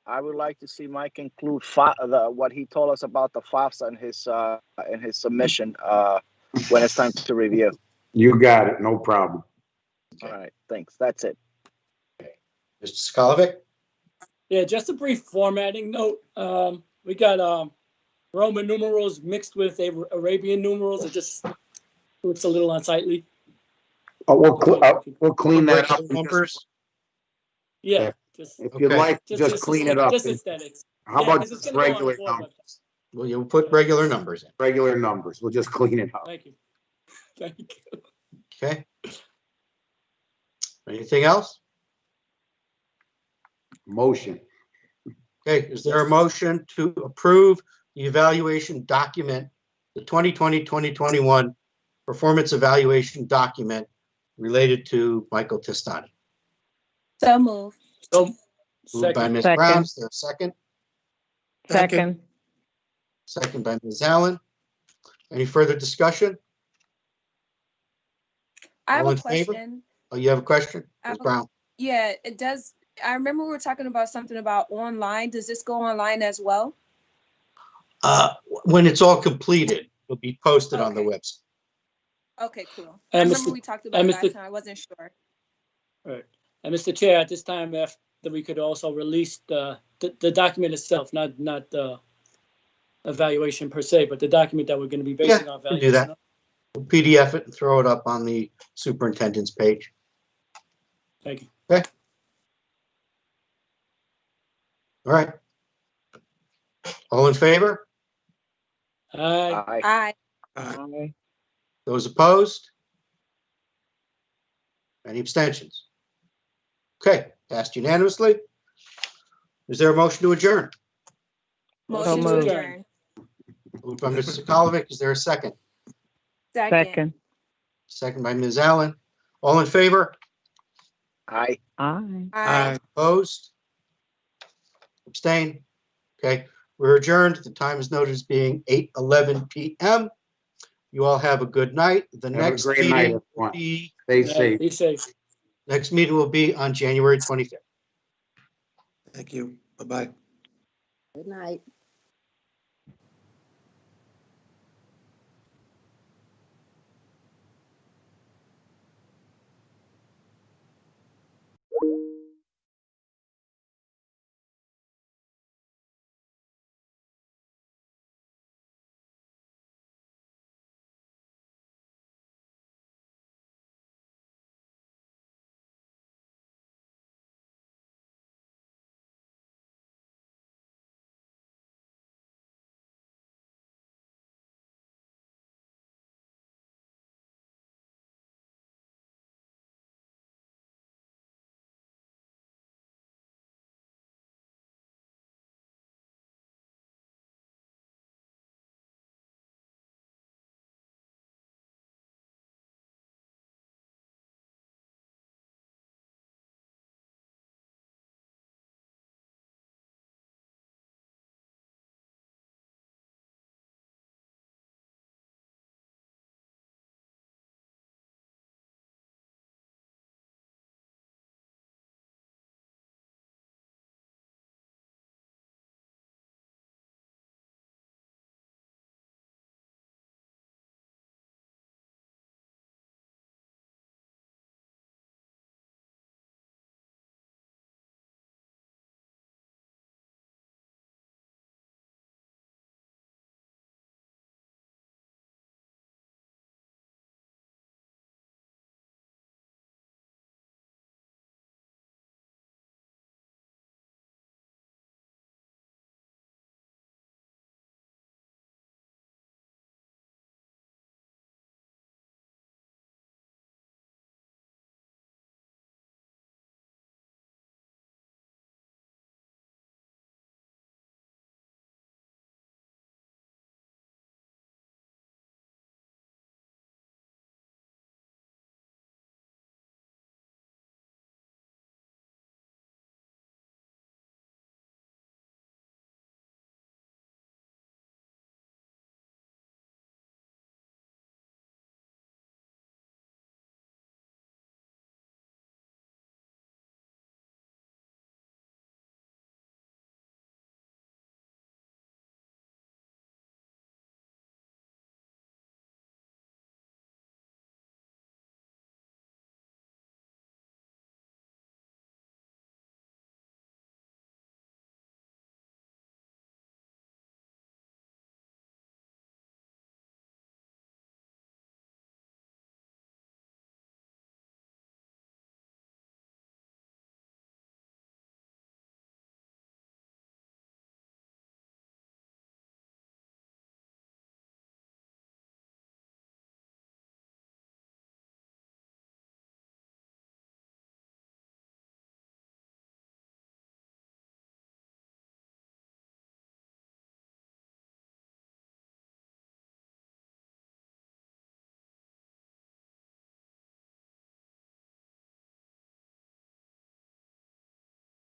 I would like to see Mike include what he told us about the FOFs in his submission when it's time to review. You got it, no problem. All right, thanks. That's it. Mr. Skolovic? Yeah, just a brief formatting note. We got Roman numerals mixed with Arabian numerals. It just looks a little unsightly. Oh, we'll clean that up. Regular numbers? Yeah, just If you'd Okay. like, just clean it up. Just aesthetics. How Yeah, about 'cause it's just gonna go on the regular board numbers? website. Well, you'll put regular numbers in. Regular numbers. We'll just clean it up. Thank you. Thank you. Okay. Anything else? Motion. Okay, is there a motion to approve the evaluation document, the 2020-2021 performance evaluation document related to Michael Testani? So move. So, Moved by second. Ms. Second. Brown, is there a second? Second. Second by Ms. Allen. Any further discussion? I have All a in favor? question. Oh, you have a question? I Ms. have a- Brown? Yeah, it does. I remember we were talking about something about online. Does this go online as well? When it's all completed, it'll be posted on the Okay. website. Okay, cool. And I remember Mr. we talked about it and last Mr. time. I wasn't sure. All right. And Mr. Chair, at this time, after we could also release the document itself, not the evaluation per se, but the document that we're going to be basing our we can do evaluation that. on. We'll PDF it and throw it up on the superintendent's page. Thank you. Okay. All right. All in favor? Aye. Aye. Aye. Those opposed? Any abstentions? Okay, passed unanimously. Is there a motion to adjourn? Motion to moved. adjourn. Moved by Mr. Sokolovich. Is there a second? Second. Second by Ms. Allen. All in favor? Aye. Aye. Aye. Opposed? Abstain? Okay, we're adjourned. The time is noted as being 8:11 p.m. You all have a good night. The Have a next great night, meeting will everyone. be, Stay safe. Be safe. next meeting will be on January 25th. Thank you. Bye-bye. Good night.